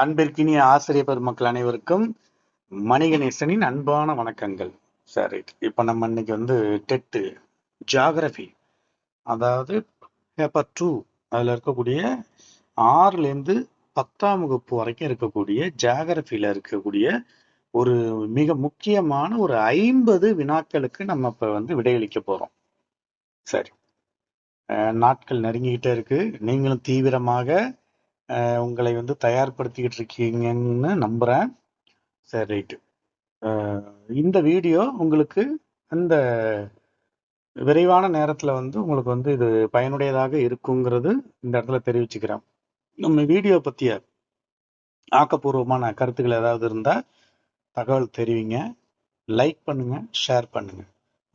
அன்பிற்கினிய ஆசிரியர் பெருமக்கள் அனைவருக்கும் மணிகணேசனின் அன்பான வணக்கங்கள். சரி, இப்ப நம்ம இன்னைக்கு டெட்டு ஜியாகிரபி, அதாவது பேப்பர் 2, அதுல இருக்கக்கூடிய 6லேருந்து 10ஆம் வகுப்பு வரைக்கும் இருக்கக்கூடிய ஜியாகிரபியில இருக்கக்கூடிய ஒரு மிக முக்கியமான ஒரு 50 வினாக்களுக்கு நம்ம இப்ப விடையளிக்க போறோம். சரி, நாட்கள் நெருங்கிக்கிட்டே இருக்கு. நீங்களும் தீவிரமாக உங்களை தயார்படுத்திக்கிட்டு இருக்கீங்கன்னு நம்புறேன். சரி, ரைட்டு. இந்த வீடியோ உங்களுக்கு அந்த விரைவான நேரத்துல உங்களுக்கு இது பயனுடையதாக இருக்குங்கிறது இந்த இடத்துல தெரிவிச்சுக்கிறேன். நம்ம வீடியோ பத்திய ஆக்கப்பூர்வமான கருத்துக்கள் ஏதாவது இருந்தா தகவல் தெரிவிங்க, லைக் பண்ணுங்க, ஷேர் பண்ணுங்க.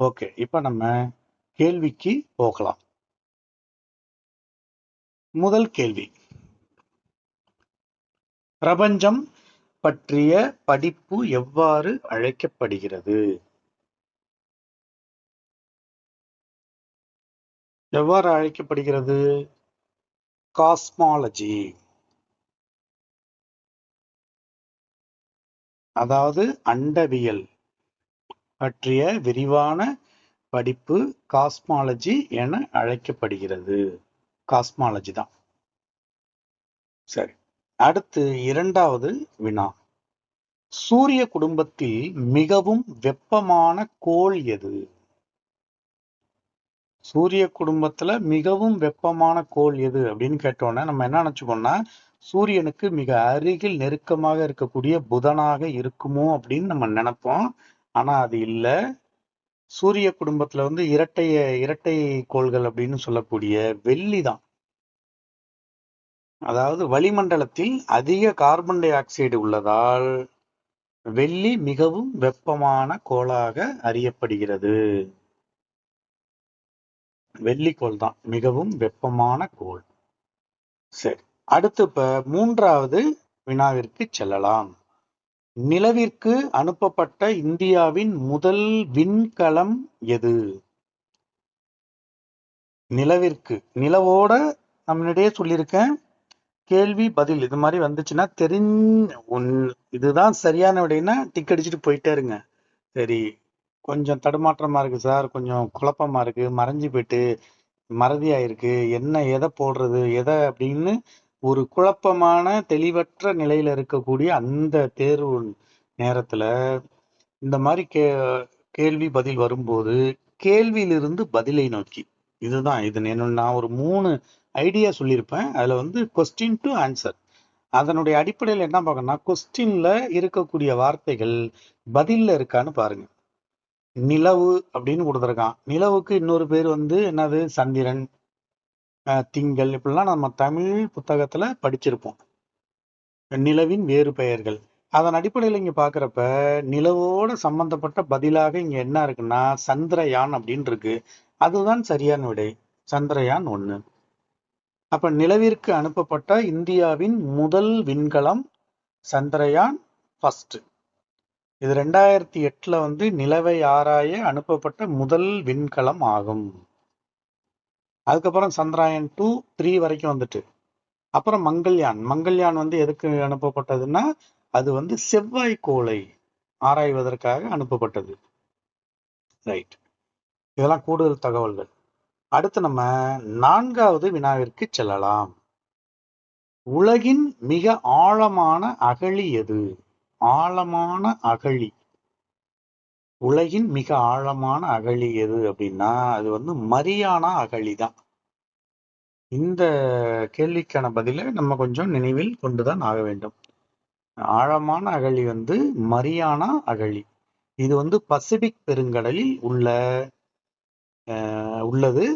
ஓகே, இப்ப நம்ம கேள்விக்கு போகலாம். முதல் கேள்வி, பிரபஞ்சம் பற்றிய படிப்பு எவ்வாறு அழைக்கப்படுகிறது? எவ்வாறு அழைக்கப்படுகிறது? காஸ்மாலஜி, அதாவது அண்டவியல் பற்றிய விரிவான படிப்பு காஸ்மாலஜி என அழைக்கப்படுகிறது. காஸ்மாலஜி தான். சரி, அடுத்து இரண்டாவது வினா, சூரிய குடும்பத்தில் மிகவும் வெப்பமான கோள் எது? சூரிய குடும்பத்துல மிகவும் வெப்பமான கோள் எது அப்படின்னு கேட்டோன்னே நம்ம என்ன நினைச்சுக்கோம்னா, சூரியனுக்கு மிக அருகில் நெருக்கமாக இருக்கக்கூடிய புதனாக இருக்குமோ அப்படின்னு நம்ம நினைப்போம். ஆனா அது இல்ல. சூரிய குடும்பத்துல இரட்டை கோள்கள் அப்படின்னு சொல்லக்கூடிய வெள்ளி தான். அதாவது வளிமண்டலத்தில் அதிக கார்பன் டை ஆக்சைடு உள்ளதால் வெள்ளி மிகவும் வெப்பமான கோளாக அறியப்படுகிறது. வெள்ளிக்கோள் தான் மிகவும் வெப்பமான கோள். சரி, அடுத்து இப்ப மூன்றாவது வினாவிற்கு செல்லலாம். நிலவிற்கு அனுப்பப்பட்ட இந்தியாவின் முதல் விண்கலம் எது? நிலவோட நம்மளிடையே சொல்லியிருக்கேன். கேள்வி பதில் இது மாதிரி வந்துச்சுன்னா இதுதான் சரியான விடைன்னா டிக் அடிச்சுட்டு போயிட்டே இருங்க. சரி, கொஞ்சம் தடுமாற்றமா இருக்கு சார், கொஞ்சம் குழப்பமா இருக்கு, மறைஞ்சு போயிட்டு மறதியா இருக்கு, என்ன எதை போடுறது எதை அப்படின்னு ஒரு குழப்பமான தெளிவற்ற நிலையில இருக்கக்கூடிய அந்த தேர்வு நேரத்துல இந்த மாதிரி கேள்வி பதில் வரும்போது கேள்வியிலிருந்து பதிலை நோக்கி, இதுதான் இது நான் ஒரு 3 ஐடியா சொல்லியிருப்பேன். அதுல கொஸ்டின் டு ஆன்சர், அதனுடைய அடிப்படையில் என்ன பார்க்கணும்னா கொஸ்டின்ல இருக்கக்கூடிய வார்த்தைகள் பதில்ல இருக்கான்னு பாருங்க. நிலவு அப்படின்னு கொடுத்துருக்கான். நிலவுக்கு இன்னொரு பேர் என்னது? சந்திரன், திங்கள், இப்படிலாம் நம்ம தமிழ் புத்தகத்துல படிச்சிருப்போம். நிலவின் வேறு பெயர்கள். அதன் அடிப்படையில் இங்க பாக்குறப்ப நிலவோட சம்பந்தப்பட்ட பதிலாக இங்க என்ன இருக்குன்னா சந்திரயான் அப்படின்னு இருக்கு. அதுதான் சரியான விடை, சந்திரயான் 1. அப்ப நிலவிற்கு அனுப்பப்பட்ட இந்தியாவின் முதல் விண்கலம் சந்திரயான் ஃபர்ஸ்ட். இது 2008ல நிலவை ஆராய அனுப்பப்பட்ட முதல் விண்கலம் ஆகும். அதுக்கப்புறம் சந்திரயான் 2, 3 வரைக்கும் வந்துட்டு அப்புறம் மங்கள்யான் எதுக்கு அனுப்பப்பட்டதுன்னா அது செவ்வாய் கோளை ஆராய்வதற்காக அனுப்பப்பட்டது. ரைட், இதெல்லாம் கூடுதல் தகவல்கள். அடுத்து நம்ம 4வது வினாவிற்கு செல்லலாம். உலகின் மிக ஆழமான அகழி எது? ஆழமான அகழி, உலகின் மிக ஆழமான அகழி எது அப்படின்னா அது மரியானா அகழி தான். இந்த கேள்விக்கான பதிலை நம்ம கொஞ்சம் நினைவில் கொண்டுதான் ஆக வேண்டும். ஆழமான அகழி மரியானா அகழி. இது பசிபிக் பெருங்கடலில் உள்ளது.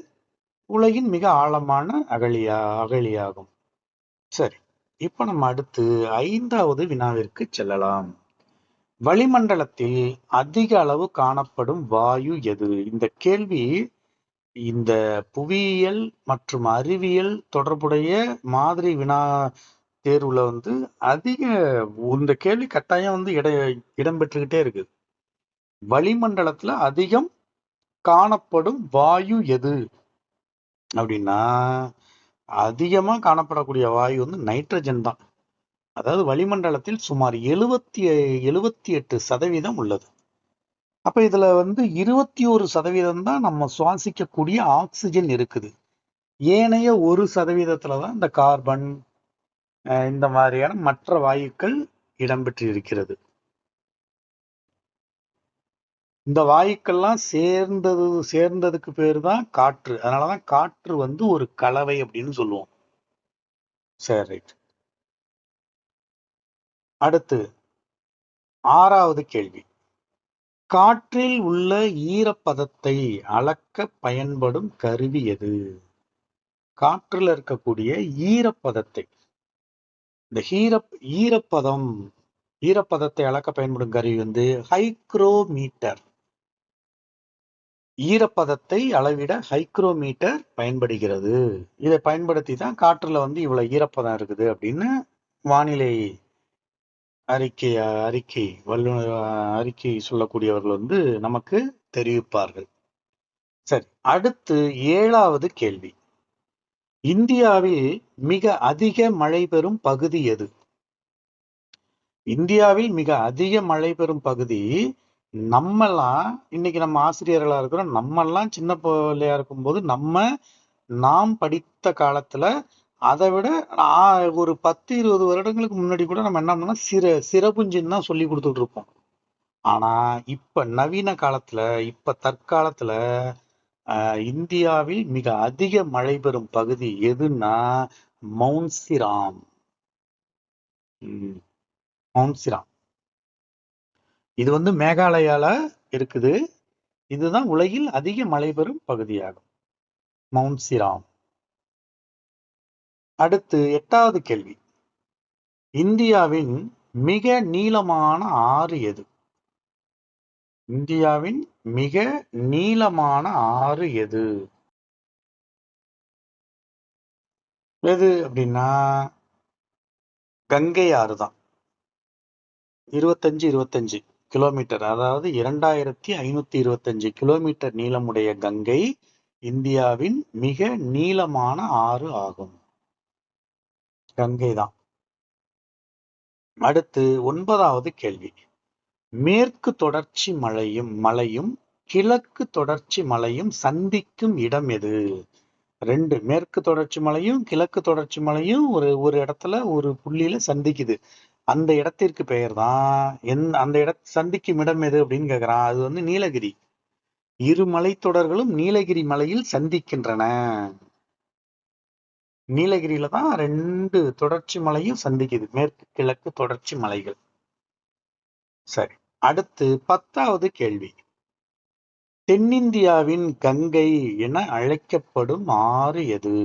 உலகின் மிக ஆழமான அகழியாகும். சரி, இப்ப நம்ம அடுத்து 5வது வினாவிற்கு செல்லலாம். வளிமண்டலத்தில் அதிக அளவு காணப்படும் வாயு எது? இந்த கேள்வி இந்த புவியியல் மற்றும் அறிவியல் தொடர்புடைய மாதிரி வினா தேர்வுல அதிக இந்த கேள்வி கட்டாயம் இடம் பெற்றுக்கிட்டே இருக்கு. வளிமண்டலத்துல அதிகம் காணப்படும் வாயு எது அப்படின்னா அதிகமா காணப்படக்கூடிய வாயு நைட்ரஜன் தான். அதாவது வளிமண்டலத்தில் சுமார் 78% உள்ளது. அப்ப இதுல 21% தான் நம்ம சுவாசிக்கக்கூடிய ஆக்சிஜன் இருக்குது. ஏனைய 1% தான் இந்த கார்பன் இந்த மாதிரியான மற்ற வாயுக்கள் இடம்பெற்று இருக்கிறது. இந்த வாயுக்கள்லாம் சேர்ந்ததுக்கு பேரு தான் காற்று. அதனாலதான் காற்று ஒரு கலவை அப்படின்னு சொல்லுவோம். சரி, ரைட். அடுத்து 6வது கேள்வி. காற்றில் உள்ள ஈரப்பதத்தை அளக்க பயன்படும் கருவி எது? காற்றில் இருக்கக்கூடிய ஈரப்பதத்தை, இந்த ஈரப்பதத்தை அளக்க பயன்படும் கருவி ஹைக்ரோமீட்டர். ஈரப்பதத்தை அளவிட ஹைக்ரோமீட்டர் பயன்படுகிறது. இதை பயன்படுத்தி தான் காற்றுல இவ்வளவு ஈரப்பதம் இருக்குது அப்படின்னு வானிலை அறிக்கை சொல்லக்கூடியவர்கள் நமக்கு தெரிவிப்பார்கள். சரி, அடுத்து 7வது கேள்வி. இந்தியாவில் மிக அதிக மழை பெறும் பகுதி எது? இந்தியாவில் மிக அதிக மழை பெறும் பகுதி, நம்மெல்லாம் இன்னைக்கு நம்ம ஆசிரியர்களா இருக்கிறோம். நம்மெல்லாம் சின்ன பிள்ளையா இருக்கும்போது நாம் படித்த காலத்துல அதை விட ஒரு 10-20 வருடங்களுக்கு முன்னாடி கூட நம்ம என்ன பண்ணோம், சிறப்புஞ்சின்னு தான் சொல்லி கொடுத்துட்டு இருப்போம். ஆனா இப்ப நவீன காலத்துல, இப்ப தற்காலத்துல இந்தியாவில் மிக அதிக மழை பெறும் பகுதி எதுன்னா மவுன்சிராம். மவுன்சிராம் இது மேகாலயால இருக்குது. இதுதான் உலகில் அதிக மழை பெறும் பகுதியாகும், மவுன்சிராம். அடுத்து 8வது கேள்வி. இந்தியாவின் மிக நீளமான ஆறு எது? இந்தியாவின் மிக நீளமான ஆறு எது? எது அப்படின்னா கங்கை ஆறு தான். 25 கிலோமீட்டர், அதாவது 2525 கிலோமீட்டர் நீளமுடைய கங்கை இந்தியாவின் மிக நீளமான ஆறு ஆகும். கங்கை தான். அடுத்து 9வது கேள்வி. மேற்கு தொடர்ச்சி மலையும் கிழக்கு தொடர்ச்சி மலையும் சந்திக்கும் இடம் எது? மேற்கு தொடர்ச்சி மலையும் கிழக்கு தொடர்ச்சி மலையும் ஒரு இடத்துல ஒரு புள்ளியில சந்திக்குது. அந்த இடத்திற்கு பெயர் தான் அந்த சந்திக்கும் இடம் எது அப்படின்னு கேக்குறான். அது நீலகிரி. இரு மலைத்தொடர்களும் நீலகிரி மலையில் சந்திக்கின்றன. நீலகிரியில தான் 2 தொடர்ச்சி மலையும் சந்திக்குது, மேற்கு கிழக்கு தொடர்ச்சி மலைகள். சரி, அடுத்து 10வது கேள்வி. தென்னிந்தியாவின் கங்கை என அழைக்கப்படும் ஆறு எது?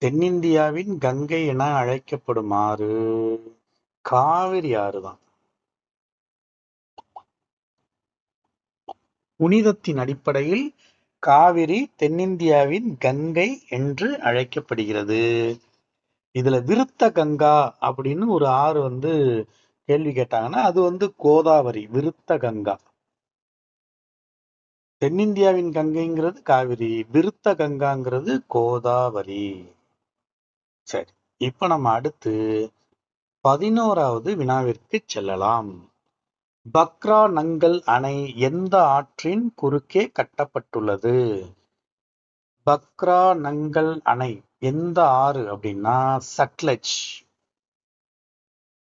தென்னிந்தியாவின் கங்கை என அழைக்கப்படும் ஆறு காவிரி ஆறு தான். புனிதத்தின் அடிப்படையில் காவிரி தென்னிந்தியாவின் கங்கை என்று அழைக்கப்படுகிறது. இதுல விருத்த கங்கா அப்படின்னு ஒரு ஆறு கேள்வி கேட்டாங்கன்னா அது கோதாவரி. விருத்த கங்கா. தென்னிந்தியாவின் கங்கைங்கிறது காவிரி, விருத்த கங்காங்கிறது கோதாவரி. சரி, இப்ப நம்ம அடுத்து 11வது வினாவிற்கு செல்லலாம். பக்ரா நங்கல் அணை எந்த ஆற்றின் குறுக்கே கட்டப்பட்டுள்ளது? பக்ரா நங்கல் அணை எந்த ஆறு அப்படின்னா சட்லஜ்.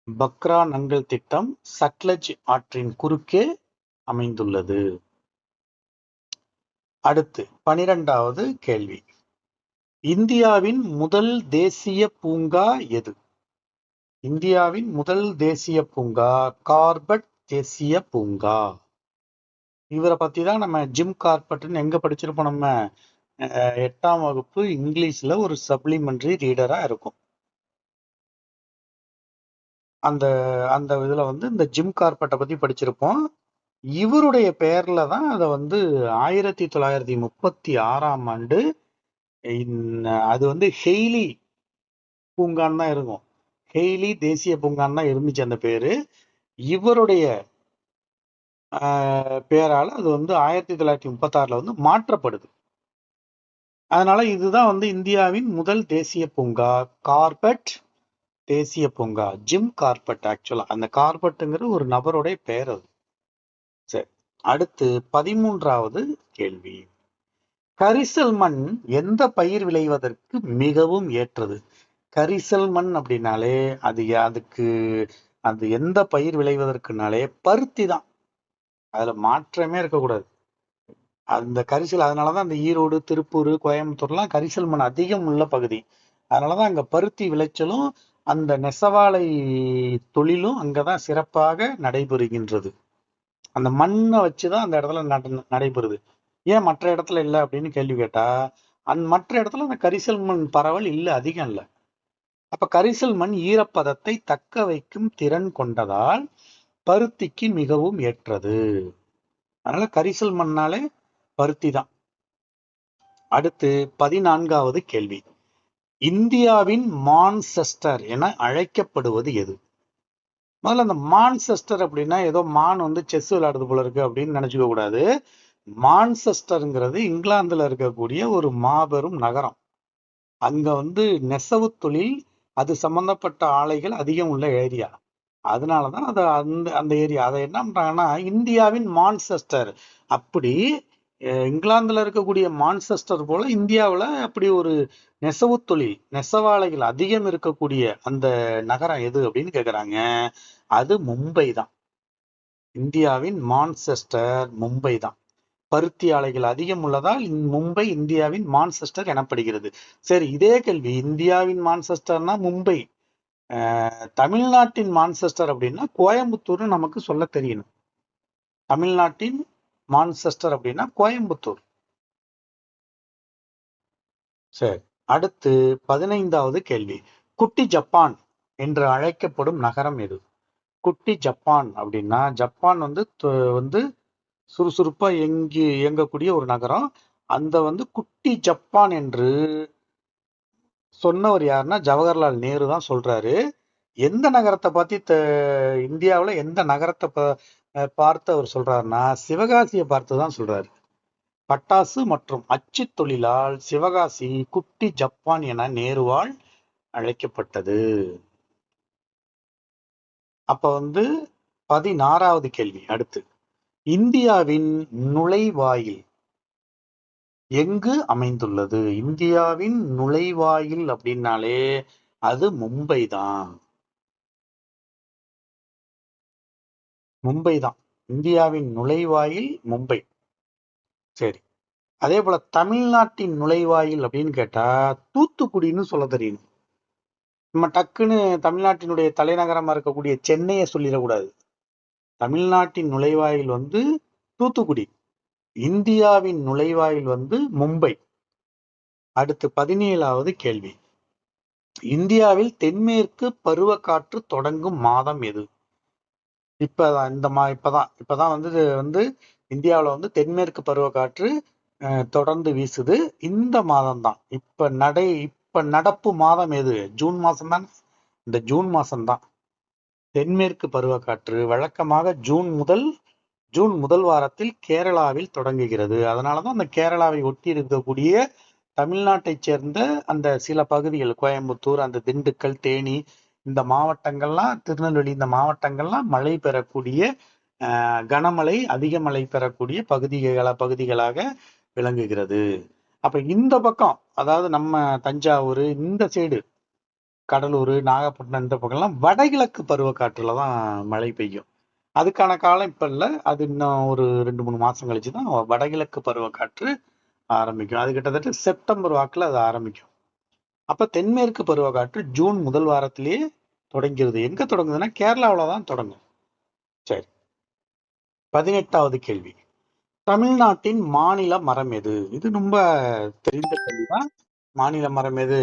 பக்ரா நங்கல் திட்டம் சட்லஜ் ஆற்றின் குறுக்கே அமைந்துள்ளது. அடுத்து 12வது கேள்வி. இந்தியாவின் முதல் தேசிய பூங்கா எது? இந்தியாவின் முதல் தேசிய பூங்கா கார்பெட் தேசிய பூங்கா. இவரை பத்தி தான் நம்ம ஜிம் கார்பெட்னு எங்க படிச்சிருப்போம்? நம்ம 8ஆம் வகுப்பு இங்கிலீஷ்ல ஒரு சப்ளிமெண்டரி ரீடரா இருக்கும். அந்த அந்த இதுல இந்த ஜிம் கார்பெட்டை பத்தி படிச்சிருப்போம். இவருடைய பெயர்ல தான் அதை 1936ஆம் ஆண்டு அது ஹெய்லி பூங்கான்னு தான் இருக்கும். ஹெய்லி தேசிய பூங்கான்னு தான் இருந்துச்சு அந்த பேரு. இவருடைய பேரால அது 1936ல மாற்றப்படுது. அதனால இதுதான் இந்தியாவின் முதல் தேசிய பூங்கா கார்பெட் தேசிய பூங்கா ஜிம் கார்பெட். ஆக்சுவலா அந்த கார்பெட்டுங்கிற ஒரு நபருடைய பெயர் அது. சரி, அடுத்து 13வது கேள்வி. கரிசல் மண் எந்த பயிர் விளைவதற்கு மிகவும் ஏற்றது? கரிசல் மண் அப்படின்னாலே அதுக்கு அது எந்த பயிர் விளைவதற்குனாலே பருத்தி தான். அதுல மாற்றமே இருக்கக்கூடாது. அந்த கரிசல், அதனாலதான் அந்த ஈரோடு, திருப்பூர், கோயம்புத்தூர்லாம் கரிசல் மண் அதிகம் உள்ள பகுதி. அதனாலதான் அங்க பருத்தி விளைச்சலும் அந்த நெசவாலை தொழிலும் அங்கதான் சிறப்பாக நடைபெறுகின்றது. அந்த மண்ணை வச்சுதான் அந்த இடத்துல நடைபெறுது. ஏன் மற்ற இடத்துல இல்லை அப்படின்னு கேள்வி கேட்டா, மற்ற இடத்துல அந்த கரிசல் மண் பரவல் இல்லை, அதிகம் இல்லை. அப்ப கரிசல் மண் ஈரப்பதத்தை தக்க வைக்கும் திறன் கொண்டதால் பருத்திக்கு மிகவும் ஏற்றது. அதனால கரிசல் மண்ணாலே பருத்தி தான். அடுத்து 14வது கேள்வி. இந்தியாவின் மான்செஸ்டர் என அழைக்கப்படுவது எது? முதல்ல அந்த மான்செஸ்டர் அப்படின்னா ஏதோ மான் வந்து செஸ் விளையாடுறது போல இருக்கு அப்படின்னு நினைச்சுக்க கூடாது. மான்செஸ்டர்ங்கிறது இங்கிலாந்துல இருக்கக்கூடிய ஒரு மாபெரும் நகரம். அங்க வந்து நெசவு தொழில், அது சம்பந்தப்பட்ட ஆலைகள் அதிகம் உள்ள ஏரியா. அதனாலதான் அது அந்த அந்த ஏரியா அதை என்ன பண்றாங்கன்னா இந்தியாவின் மான்செஸ்டர். அப்படி இங்கிலாந்துல இருக்கக்கூடிய மான்செஸ்டர் போல இந்தியாவில் அப்படி ஒரு நெசவு தொழில், நெசவாலைகள் அதிகம் இருக்கக்கூடிய அந்த நகரம் எது அப்படின்னு கேக்குறாங்க. அது மும்பை தான். இந்தியாவின் மான்செஸ்டர் மும்பை தான். பருத்தி ஆலைகள் அதிகம் உள்ளதால் மும்பை இந்தியாவின் மான்செஸ்டர் எனப்படுகிறது. சரி, இதே கேள்வி, இந்தியாவின் மான்செஸ்டர்னா மும்பை, தமிழ்நாட்டின் மான்செஸ்டர் அப்படின்னா கோயம்புத்தூர்னு நமக்கு சொல்ல தெரியணும். தமிழ்நாட்டின் மான்செஸ்டர் அப்படின்னா கோயம்புத்தூர். சரி, அடுத்து 15வது கேள்வி. குட்டி ஜப்பான் என்று அழைக்கப்படும் நகரம் எது? குட்டி ஜப்பான் அப்படின்னா, ஜப்பான் வந்து சுறுசுறுப்பா இயங்கக்கூடிய ஒரு நகரம். அந்த வந்து குட்டி ஜப்பான் என்று சொன்னவர் யாருன்னா ஜவஹர்லால் நேரு தான் சொல்றாரு. எந்த நகரத்தை பத்தி இந்தியாவில் எந்த நகரத்தை பார்த்து அவர் சொல்றாருன்னா சிவகாசியை பார்த்து தான் சொல்றாரு. பட்டாசு மற்றும் அச்சு தொழிலால் சிவகாசி குட்டி ஜப்பான் என நேருவால் அழைக்கப்பட்டது. அப்ப வந்து 16வது கேள்வி. அடுத்து, இந்தியாவின் நுழைவாயில் எங்கு அமைந்துள்ளது? இந்தியாவின் நுழைவாயில் அப்படின்னாலே அது மும்பை தான். மும்பை தான் இந்தியாவின் நுழைவாயில், மும்பை. சரி, அதே போல தமிழ்நாட்டின் நுழைவாயில் அப்படின்னு கேட்டா தூத்துக்குடின்னு சொல்ல தெரியணும். நம்ம டக்குன்னு தமிழ்நாட்டினுடைய தலைநகரமா இருக்கக்கூடிய சென்னையை சொல்லிடக்கூடாது. தமிழ்நாட்டின் நுழைவாயில் வந்து தூத்துக்குடி, இந்தியாவின் நுழைவாயில் வந்து மும்பை. அடுத்து 17வது கேள்வி. இந்தியாவில் தென்மேற்கு பருவக்காற்று தொடங்கும் மாதம் எது? இப்பதான் வந்து இந்தியாவில் வந்து தென்மேற்கு பருவக்காற்று தொடர்ந்து வீசுது. இந்த மாதம் தான் இப்ப நடப்பு மாதம் எது? ஜூன் மாசம் தான். இந்த ஜூன் மாசம் தான் தென்மேற்கு பருவக்காற்று வழக்கமாக ஜூன் முதல் வாரத்தில் கேரளாவில் தொடங்குகிறது. அதனாலதான் அந்த கேரளாவை ஒட்டி இருக்கக்கூடிய தமிழ்நாட்டைச் சேர்ந்த அந்த சில பகுதிகள், கோயம்புத்தூர், அந்த திண்டுக்கல், தேனி, இந்த மாவட்டங்கள்லாம், திருநெல்வேலி, இந்த மாவட்டங்கள்லாம் மழை பெறக்கூடிய கனமழை, அதிக மழை பெறக்கூடிய பகுதிகளாக விளங்குகிறது. அப்ப இந்த பக்கம், அதாவது நம்ம தஞ்சாவூர் இந்த சைடு, கடலூர், நாகப்பட்டினம், இந்த பக்கம்லாம் வடகிழக்கு பருவக்காற்றுல தான் மழை பெய்யும். அதுக்கான காலம் இப்ப இல்ல, அது இன்னும் ஒரு 2-3 மாசம் கழிச்சுதான் வடகிழக்கு பருவக்காற்று ஆரம்பிக்கும். அது கிட்டத்தட்ட செப்டம்பர் வாக்குல அது ஆரம்பிக்கும். அப்ப தென்மேற்கு பருவக்காற்று ஜூன் முதல் வாரத்திலேயே தொடங்கிறது. எங்க தொடங்குதுன்னா கேரளாவில தான் தொடங்கும். சரி, 18வது கேள்வி. தமிழ்நாட்டின் மாநில மரம் எது? இது ரொம்ப தெரிந்த கேள்விதான். மாநில மரம் எது?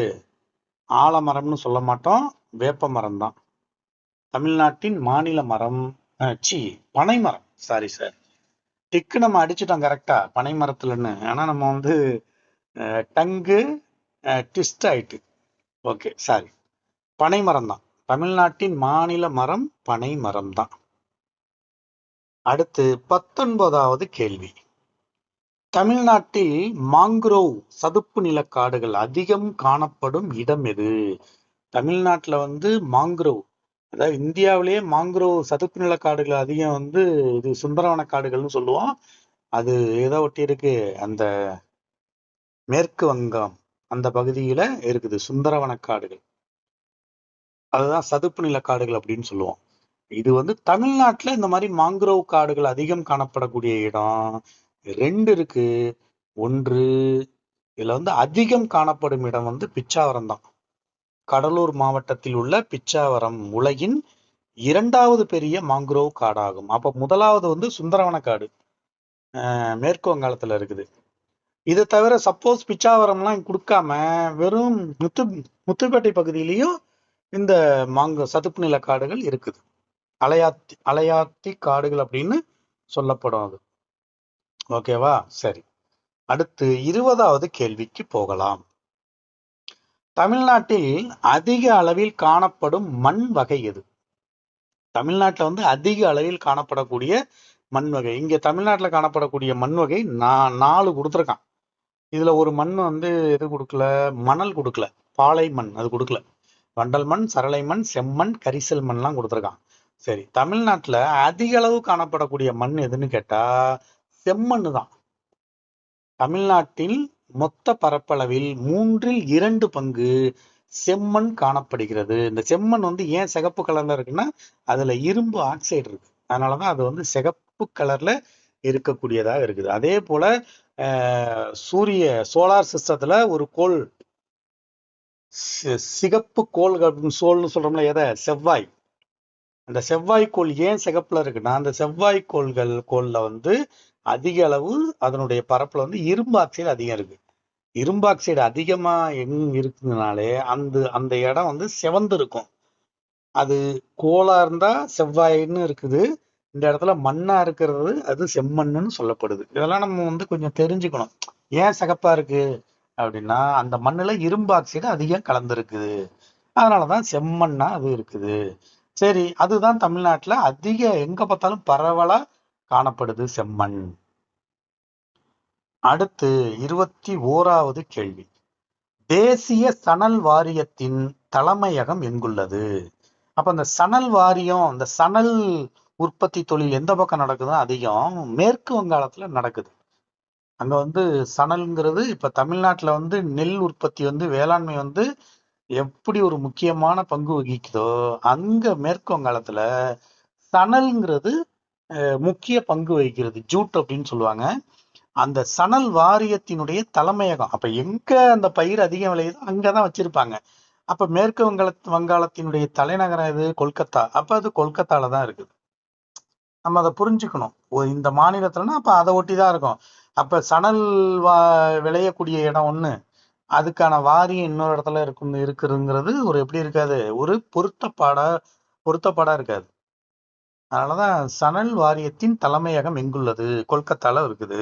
ஆலமரம்னு சொல்ல மாட்டோம், வேப்ப மரம் தான். தமிழ்நாட்டின் மாநில மரம் பனைமரம். சாரி சார், டிக்கு நம்ம அடிச்சுட்டோம் கரெக்டா பனை மரத்துலன்னு. ஆனா நம்ம வந்து டங்கு ட்விஸ்ட் ஆயிட்டு. ஓகே, சாரி, பனை மரம் தான். தமிழ்நாட்டின் மாநில மரம் பனை மரம் தான். அடுத்து 19வது கேள்வி. தமிழ்நாட்டில் மாங்குரோவ் சதுப்பு நில காடுகள் அதிகம் காணப்படும் இடம் எது? தமிழ்நாட்டுல வந்து மாங்குரோவ், அதாவது இந்தியாவிலேயே மாங்குரோவ் சதுப்பு நில காடுகள் அதிகம் வந்து இது சுந்தரவன காடுகள்னு சொல்லுவோம். அது எதை ஒட்டி இருக்கு, அந்த மேற்கு வங்கம் அந்த பகுதியில இருக்குது சுந்தரவன காடுகள். அதுதான் சதுப்பு நில காடுகள் அப்படின்னு சொல்லுவோம். இது வந்து தமிழ்நாட்டுல இந்த மாதிரி மாங்குரோவ் காடுகள் அதிகம் காணப்படக்கூடிய இடம் ரெண்டு இருக்கு. ஒன்று, இதுல வந்து அதிகம் காணப்படும் இடம் வந்து பிச்சாவரம் தான். கடலூர் மாவட்டத்தில் உள்ள பிச்சாவரம் உலகின் 2வது பெரிய மாங்குரோவ் காடாகும். அப்ப முதலாவது வந்து சுந்தரவன காடு மேற்கு வங்காளத்துல இருக்குது. இது தவிர சப்போஸ் பிச்சாவரம்லாம் கொடுக்காம வெறும் முத்துப்பேட்டை பகுதியிலையும் இந்த சதுப்பு நில காடுகள் இருக்குது. அலையாத்தி காடுகள் அப்படின்னு சொல்லப்படும் அது. ஓகேவா? சரி, அடுத்து 20வது கேள்விக்கு போகலாம். தமிழ்நாட்டில் அதிக அளவில் காணப்படும் மண் வகை எது? தமிழ்நாட்டில் வந்து அதிக அளவில் காணப்படக்கூடிய மண் வகை, இங்க தமிழ்நாட்டில் காணப்படக்கூடிய மண் வகை 4 கொடுத்துருக்கான். இதுல ஒரு மண் வந்து எது கொடுக்கல, மணல் கொடுக்கல, பாலை மண் அது கொடுக்கல. வண்டல் மண், சரளை மண், செம்மண், கரிசல் மண்லாம் கொடுத்துருக்கான். சரி, தமிழ்நாட்டுல அதிக அளவு காணப்படக்கூடிய மண் எதுன்னு கேட்டா செம்மண்ணு தான். தமிழ்நாட்டில் மொத்த பரப்பளவில் 2/3 பங்கு செம்மண் காணப்படுகிறது. இந்த செம்மண் வந்து ஏன் சிகப்பு கலர்ல இருக்குன்னா அதுல இரும்பு ஆக்சைடு இருக்கு, அதனாலதான் அது வந்து சிகப்பு கலர்ல இருக்கக்கூடியதாக இருக்குது. அதே போல சோலார் சிஸ்டத்துல ஒரு கோள், சிகப்பு கோள் சோல்னு சொல்றோம்ல, எதை, செவ்வாய். அந்த செவ்வாய்க்கோள் ஏன் சிகப்புல இருக்குன்னா அந்த செவ்வாய்க்கோள்ல வந்து அதிக அளவு அதனுடைய பரப்புல வந்து இரும்பு ஆக்சைடு அதிகம் இருக்கு. இரும்பு ஆக்சைடு அதிகமா இருக்குதுனாலே அந்த இடம் வந்து செவந்து இருக்கும். அது கோளா இருந்தா செவ்வாய்ன்னு இருக்குது, இந்த இடத்துல மண்ணா இருக்கிறது அது செம்மண்ணுன்னு சொல்லப்படுது. இதெல்லாம் நம்ம வந்து கொஞ்சம் தெரிஞ்சுக்கணும். ஏன் சிகப்பா இருக்கு அப்படின்னா அந்த மண்ணுல இரும்பு ஆக்சைடு அதிகம் கலந்துருக்குது, அதனாலதான் செம்மண்ணா அது இருக்குது. சரி, அதுதான் தமிழ்நாட்டுல அதிக எங்க பார்த்தாலும் பரவலா காணப்படுது செம்மண். அடுத்து 21வது கேள்வி. தேசிய சணல் வாரியத்தின் தலைமையகம் எங்குள்ளது? அப்ப இந்த சணல் வாரியம், இந்த சணல் உற்பத்தி தொழில் எந்த பக்கம் நடக்குதோ அதிகம் மேற்கு வங்காளத்துல நடக்குது. அங்க வந்து சணல்ங்கிறது இப்ப தமிழ்நாட்டுல வந்து நெல் உற்பத்தி வந்து வேளாண்மை வந்து எப்படி ஒரு முக்கியமான பங்கு வகிக்குதோ அங்க மேற்கு வங்காளத்துல சணல்ங்கிறது முக்கிய பங்கு வகிக்கிறது. ஜூட் அப்படின்னு சொல்லுவாங்க. அந்த சணல் வாரியத்தினுடைய தலைமையகம் அப்ப எங்க அந்த பயிர் அதிகம் விளையுதோ அங்கதான் வச்சிருப்பாங்க. அப்ப மேற்கு வங்காளத்தினுடைய தலைநகரம் எது? கொல்கத்தா. அப்ப அது கொல்கத்தால தான் இருக்குது. நம்ம அதை புரிஞ்சுக்கணும். இந்த மாநிலத்துலன்னா அப்ப அதை ஒட்டிதான் இருக்கும். அப்ப சணல் விளையக்கூடிய இடம் ஒண்ணு, அதுக்கான வாரியம் இன்னொரு இடத்துல இருக்குதுங்கிறது ஒரு எப்படி இருக்காது, ஒரு பொருத்தப்பாடா இருக்காது. அதனாலதான் சணல் வாரியத்தின் தலைமையகம் எங்குள்ளது? கொல்கத்தால இருக்குது.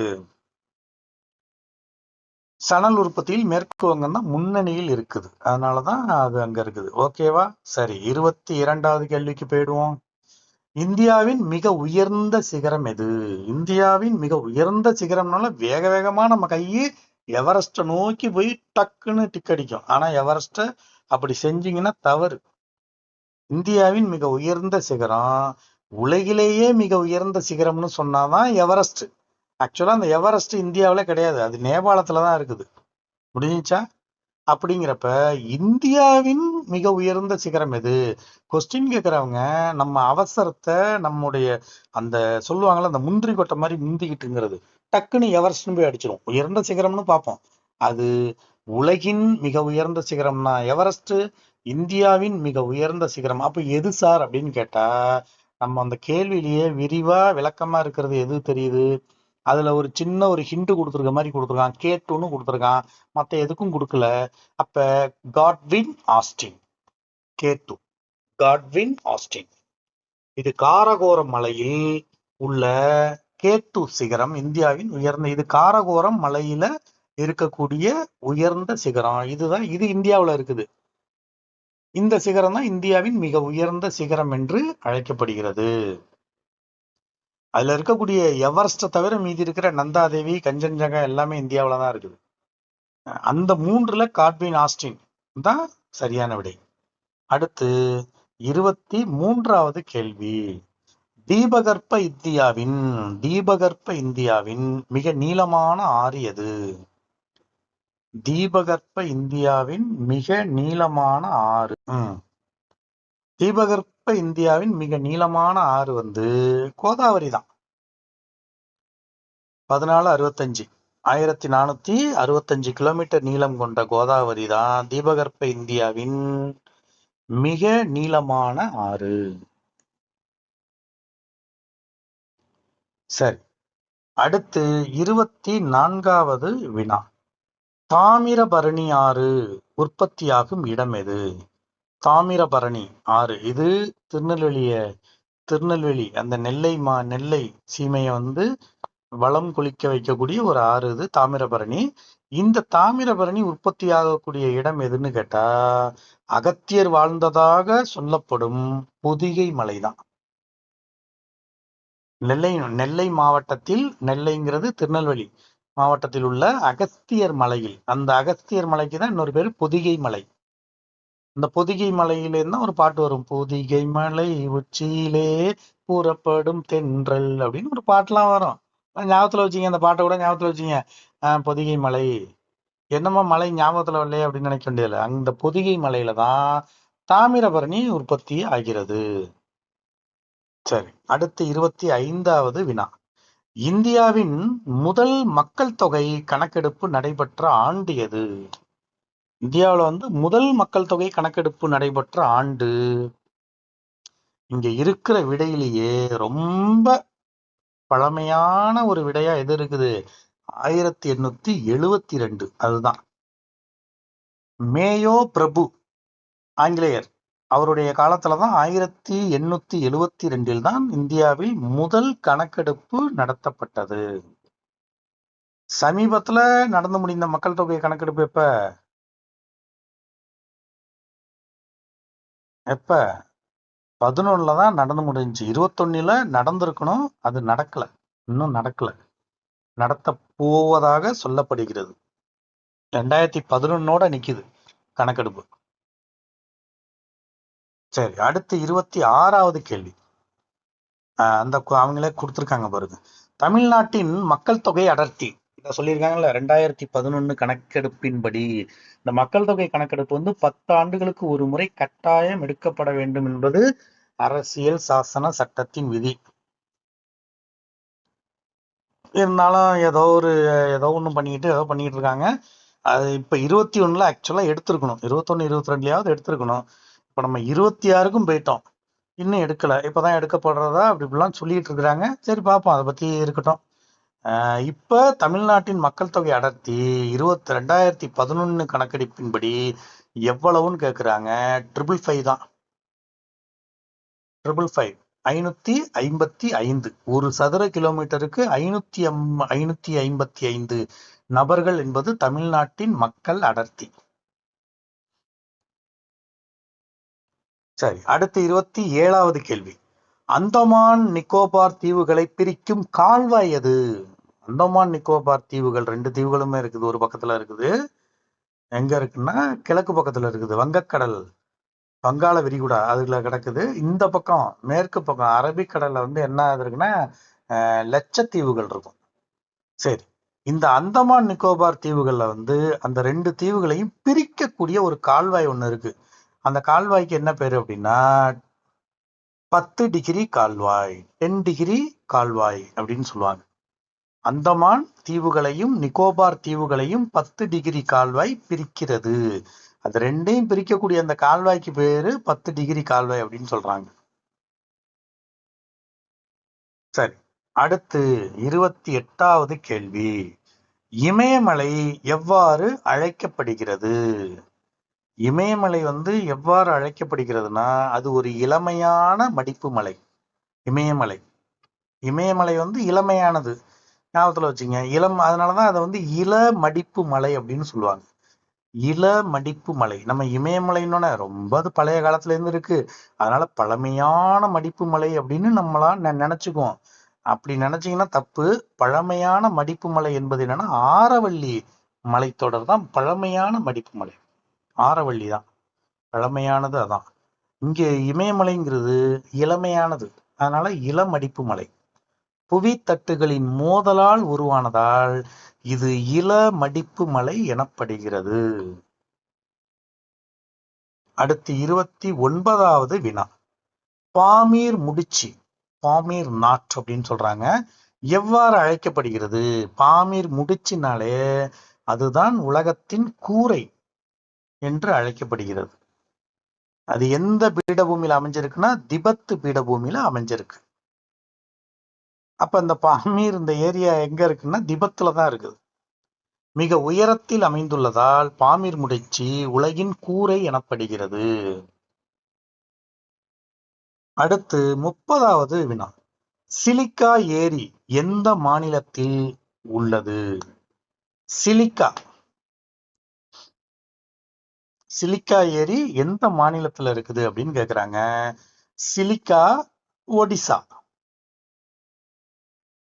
சணல் உற்பத்தியில் மேற்கு வங்கம் தான் முன்னணியில் இருக்குது, அதனாலதான் அது அங்க இருக்குது. ஓகேவா? சரி, 22வது கேள்விக்கு போயிடுவோம். இந்தியாவின் மிக உயர்ந்த சிகரம் எது? இந்தியாவின் மிக உயர்ந்த சிகரம்னால வேக வேகமா நம்ம கையை எவரெஸ்ட நோக்கி போய் டக்குன்னு டிக் அடிக்கும். ஆனா எவரெஸ்ட அப்படி செஞ்சீங்கன்னா தவறு. இந்தியாவின் மிக உயர்ந்த சிகரம், உலகிலேயே மிக உயர்ந்த சிகரம்னு சொன்னாதான் எவரெஸ்ட். ஆக்சுவலா அந்த எவரெஸ்ட் இந்தியாவில கிடையாது, அது நேபாளத்துலதான் இருக்குது. முடிஞ்சிச்சா? அப்படிங்கிறப்ப இந்தியாவின் மிக உயர்ந்த சிகரம் எது? கொஸ்டின் கேட்கறவங்க நம்ம அவசரத்தை, நம்முடைய அந்த சொல்லுவாங்கல்ல அந்த முந்திரி கொட்டை மாதிரி முந்திக்கிட்டுங்கிறது, டக்குன்னு எவரெஸ்ட்னு போய் அடிச்சிடும். உயர்ந்த சிகரம்னு பார்ப்போம், அது உலகின் மிக உயர்ந்த சிகரம்னா எவரெஸ்ட், இந்தியாவின் மிக உயர்ந்த சிகரம். அப்ப எது சார் அப்படின்னு கேட்டா நம்ம அந்த கேள்வியிலேயே விரிவா விளக்கமா இருக்கிறது எது தெரியுது? அதுல ஒரு சின்ன ஒரு ஹிண்ட் கொடுத்துருக்க மாதிரி கொடுத்துருக்கான், K2ன்னு கொடுத்துருக்கான், மத்த எதுக்கும் கொடுக்கல. அப்ப Godwin Austin, K2, Godwin Austin. இது காரகோரம் மலையில் உள்ள K2 சிகரம் இந்தியாவின் உயர்ந்த, இது காரகோரம் மலையில இருக்கக்கூடிய உயர்ந்த சிகரம். இது இந்தியாவுல இருக்குது. இந்த சிகரம் தான் இந்தியாவின் மிக உயர்ந்த சிகரம் என்று அழைக்கப்படுகிறது. அதுல இருக்கக்கூடிய எவரெஸ்ட தவிர மீதி இருக்கிற நந்தாதேவி, கஞ்சன்ஜங்கா எல்லாமே இந்தியாவில தான் இருக்குது. அந்த 3ல காட்வின் ஆஸ்டின் தான் சரியான விடை. அடுத்து 23வது கேள்வி. தீபகற்ப இந்தியாவின் மிக நீளமான ஆறு எது? தீபகற்ப இந்தியாவின் மிக நீளமான ஆறு. தீபகற்ப இந்தியாவின் மிக நீளமான ஆறு கோதாவரி தான். 1465 1465 கிலோமீட்டர் நீளம் கொண்ட கோதாவரி தான் தீபகற்ப இந்தியாவின் மிக நீளமான ஆறு. சரி, அடுத்து 24வது வினா. தாமிரபரணி ஆறு உற்பத்தியாகும் இடம் எது? தாமிரபரணி ஆறு இது திருநெல்வேலி அந்த நெல்லை சீமையை வளம் குளிக்க வைக்கக்கூடிய ஒரு ஆறு இது தாமிரபரணி. இந்த தாமிரபரணி உற்பத்தி ஆகக்கூடிய இடம் எதுன்னு கேட்டா அகத்தியர் வாழ்ந்ததாக சொல்லப்படும் பொதிகை மலைதான். நெல்லை மாவட்டத்தில், நெல்லைங்கிறது திருநெல்வேலி மாவட்டத்தில் உள்ள அகஸ்தியர் மலையில், அந்த அகஸ்தியர் மலைக்கு தான் இன்னொரு பேரு பொதிகை மலை. இந்த பொதிகை மலையிலேருந்து ஒரு பாட்டு வரும். பொதிகை மலை உச்சியிலே கூறப்படும் தென்றல் அப்படின்னு ஒரு பாட்டுலாம் வரும். ஞாபகத்துல வச்சுங்க, அந்த பாட்டை கூட ஞாபகத்துல வச்சுங்க. பொதிகை மலை என்னமோ மலை ஞாபகத்துல வரலையே அப்படின்னு நினைக்க வேண்டியதில்லை. அந்த பொதிகை மலையில தான் தாமிரபரணி உற்பத்தி ஆகிறது. சரி, அடுத்து 25வது வினா. இந்தியாவின் முதல் மக்கள் தொகை கணக்கெடுப்பு நடைபெற்ற ஆண்டு எது? இந்தியாவில் முதல் மக்கள் தொகை கணக்கெடுப்பு நடைபெற்ற ஆண்டு, இங்க இருக்கிற விடையிலேயே ரொம்ப பழமையான ஒரு விடையா எது இருக்குது? 1872. அதுதான். மேயோ பிரபு ஆங்கிலேயர் அவருடைய காலத்துலதான் 1872 தான் இந்தியாவில் முதல் கணக்கெடுப்பு நடத்தப்பட்டது. சமீபத்துல நடந்து முடிந்த மக்கள் தொகை கணக்கெடுப்பு எப்ப 11ல தான் நடந்து முடிஞ்சு. 21ல நடந்திருக்கணும், அது நடக்கல, இன்னும் நடக்கல. நடத்த போவதாக சொல்லப்படுகிறது. 2011 நிக்குது கணக்கெடுப்பு. சரி, அடுத்து 26வது கேள்வி. அந்த அவங்களே கொடுத்துருக்காங்க பாருங்க. தமிழ்நாட்டின் மக்கள் தொகை அடர்த்தி இத சொல்லியிருக்காங்கல்ல. 2011 கணக்கெடுப்பின்படி இந்த மக்கள் தொகை கணக்கெடுப்பு 10 ஆண்டுகளுக்கு ஒரு முறை கட்டாயம் எடுக்கப்பட வேண்டும் என்பது அரசியல் சாசன சட்டத்தின் விதி. இருந்தாலும் ஏதோ ஒண்ணு பண்ணிட்டு இருக்காங்க. அது இப்ப 21ல ஆக்சுவலா எடுத்திருக்கணும். 21, 22லயாவது எடுத்திருக்கணும். இப்ப நம்ம 26க்கும் போயிட்டோம், இன்னும் எடுக்கல. இப்பதான் எடுக்கப்படுறதா இப்படிலாம் சொல்லிட்டு இருக்கிறாங்க. சரி, பார்ப்போம், அதை பத்தி இருக்கட்டும். இப்ப தமிழ்நாட்டின் மக்கள் தொகை அடர்த்தி 2011 கணக்கெடுப்பின்படி எவ்வளவுன்னு கேக்குறாங்க. 555 தான். 555 ஒரு சதுர கிலோமீட்டருக்கு 555 நபர்கள் என்பது தமிழ்நாட்டின் மக்கள் அடர்த்தி. சரி, அடுத்து 27வது கேள்வி. அந்தமான் நிக்கோபார் தீவுகளை பிரிக்கும் கால்வாய் எது? அந்தமான் நிக்கோபார் தீவுகள் 2 தீவுகளுமே இருக்குது. ஒரு பக்கத்துல இருக்குது, எங்க இருக்குன்னா கிழக்கு பக்கத்துல இருக்குது. வங்கக்கடல், வங்காள விரிகுடா அதுல கிடக்குது. இந்த பக்கம் மேற்கு பக்கம் அரபிக்கடல்ல என்ன இருக்குன்னா லட்சத்தீவுகள் இருக்கும். சரி, இந்த அந்தமான் நிக்கோபார் தீவுகள்ல அந்த 2 தீவுகளையும் பிரிக்கக்கூடிய ஒரு கால்வாய் ஒண்ணு இருக்கு. அந்த கால்வாய்க்கு என்ன பேரு அப்படின்னா 10 டிகிரி கால்வாய், 10 டிகிரி கால்வாய் அப்படின்னு சொல்லுவாங்க. அந்தமான் தீவுகளையும் நிக்கோபார் தீவுகளையும் 10 டிகிரி கால்வாய் பிரிக்கிறது. அது 2ஐயும் பிரிக்கக்கூடிய அந்த கால்வாய்க்கு பேரு 10 டிகிரி கால்வாய் அப்படின்னு சொல்றாங்க. சரி, அடுத்து 28வது கேள்வி. இமயமலை எவ்வாறு அழைக்கப்படுகிறது? இமயமலை எவ்வாறு அழைக்கப்படுகிறதுனா அது ஒரு இளமையான மடிப்பு மலை. இமயமலை இளமையானது, ஞாபகத்துல வச்சுங்க. அதனாலதான் அதை இள மடிப்பு மலை அப்படின்னு சொல்லுவாங்க. இள மடிப்பு மலை. நம்ம இமயமலைன்னு ரொம்ப அது பழைய காலத்துல இருந்து இருக்கு, அதனால பழமையான மடிப்பு மலை அப்படின்னு நம்மளா நினைச்சுக்குவோம். அப்படி நினைச்சீங்கன்னா தப்பு. பழமையான மடிப்பு மலை என்பது என்னன்னா ஆரவல்லி மலைத்தொடர் தான் பழமையான மடிப்பு மலை. ஆரவல்லி தான் பழமையானது, அதான். இங்கே இமயமலைங்கிறது இளமையானது, அதனால இளமடிப்பு மலை. புவித்தட்டுகளின் மோதலால் உருவானதால் இது இளமடிப்பு மலை எனப்படுகிறது. அடுத்து 29வது வினா. பாமீர் முடிச்சி, பாமீர் நாட் அப்படின்னு சொல்றாங்க, எவ்வாறு அழைக்கப்படுகிறது? பாமீர் முடிச்சினாலே அதுதான் உலகத்தின் கூரை என்று அழைக்கப்படுகிறது. அது எந்த பீடபூமியில அமைஞ்சிருக்குன்னா திபெத்து பீடபூமியில அமைஞ்சிருக்கு. அப்ப இந்த பாமீர் இந்த ஏரியா எங்க இருக்குன்னா திபெத்துல தான் இருக்குது. மிக உயரத்தில் அமைந்துள்ளதால் பாமீர் முடிச்சி உலகின் கூரை எனப்படுகிறது. அடுத்து 30வது வினா. சிலிக்கா ஏரி எந்த மாநிலத்தில் உள்ளது? சிலிக்கா சிலிக்கா ஏரி எந்த மாநிலத்துல இருக்குது அப்படின்னு கேக்குறாங்க. சிலிக்கா ஒடிசா.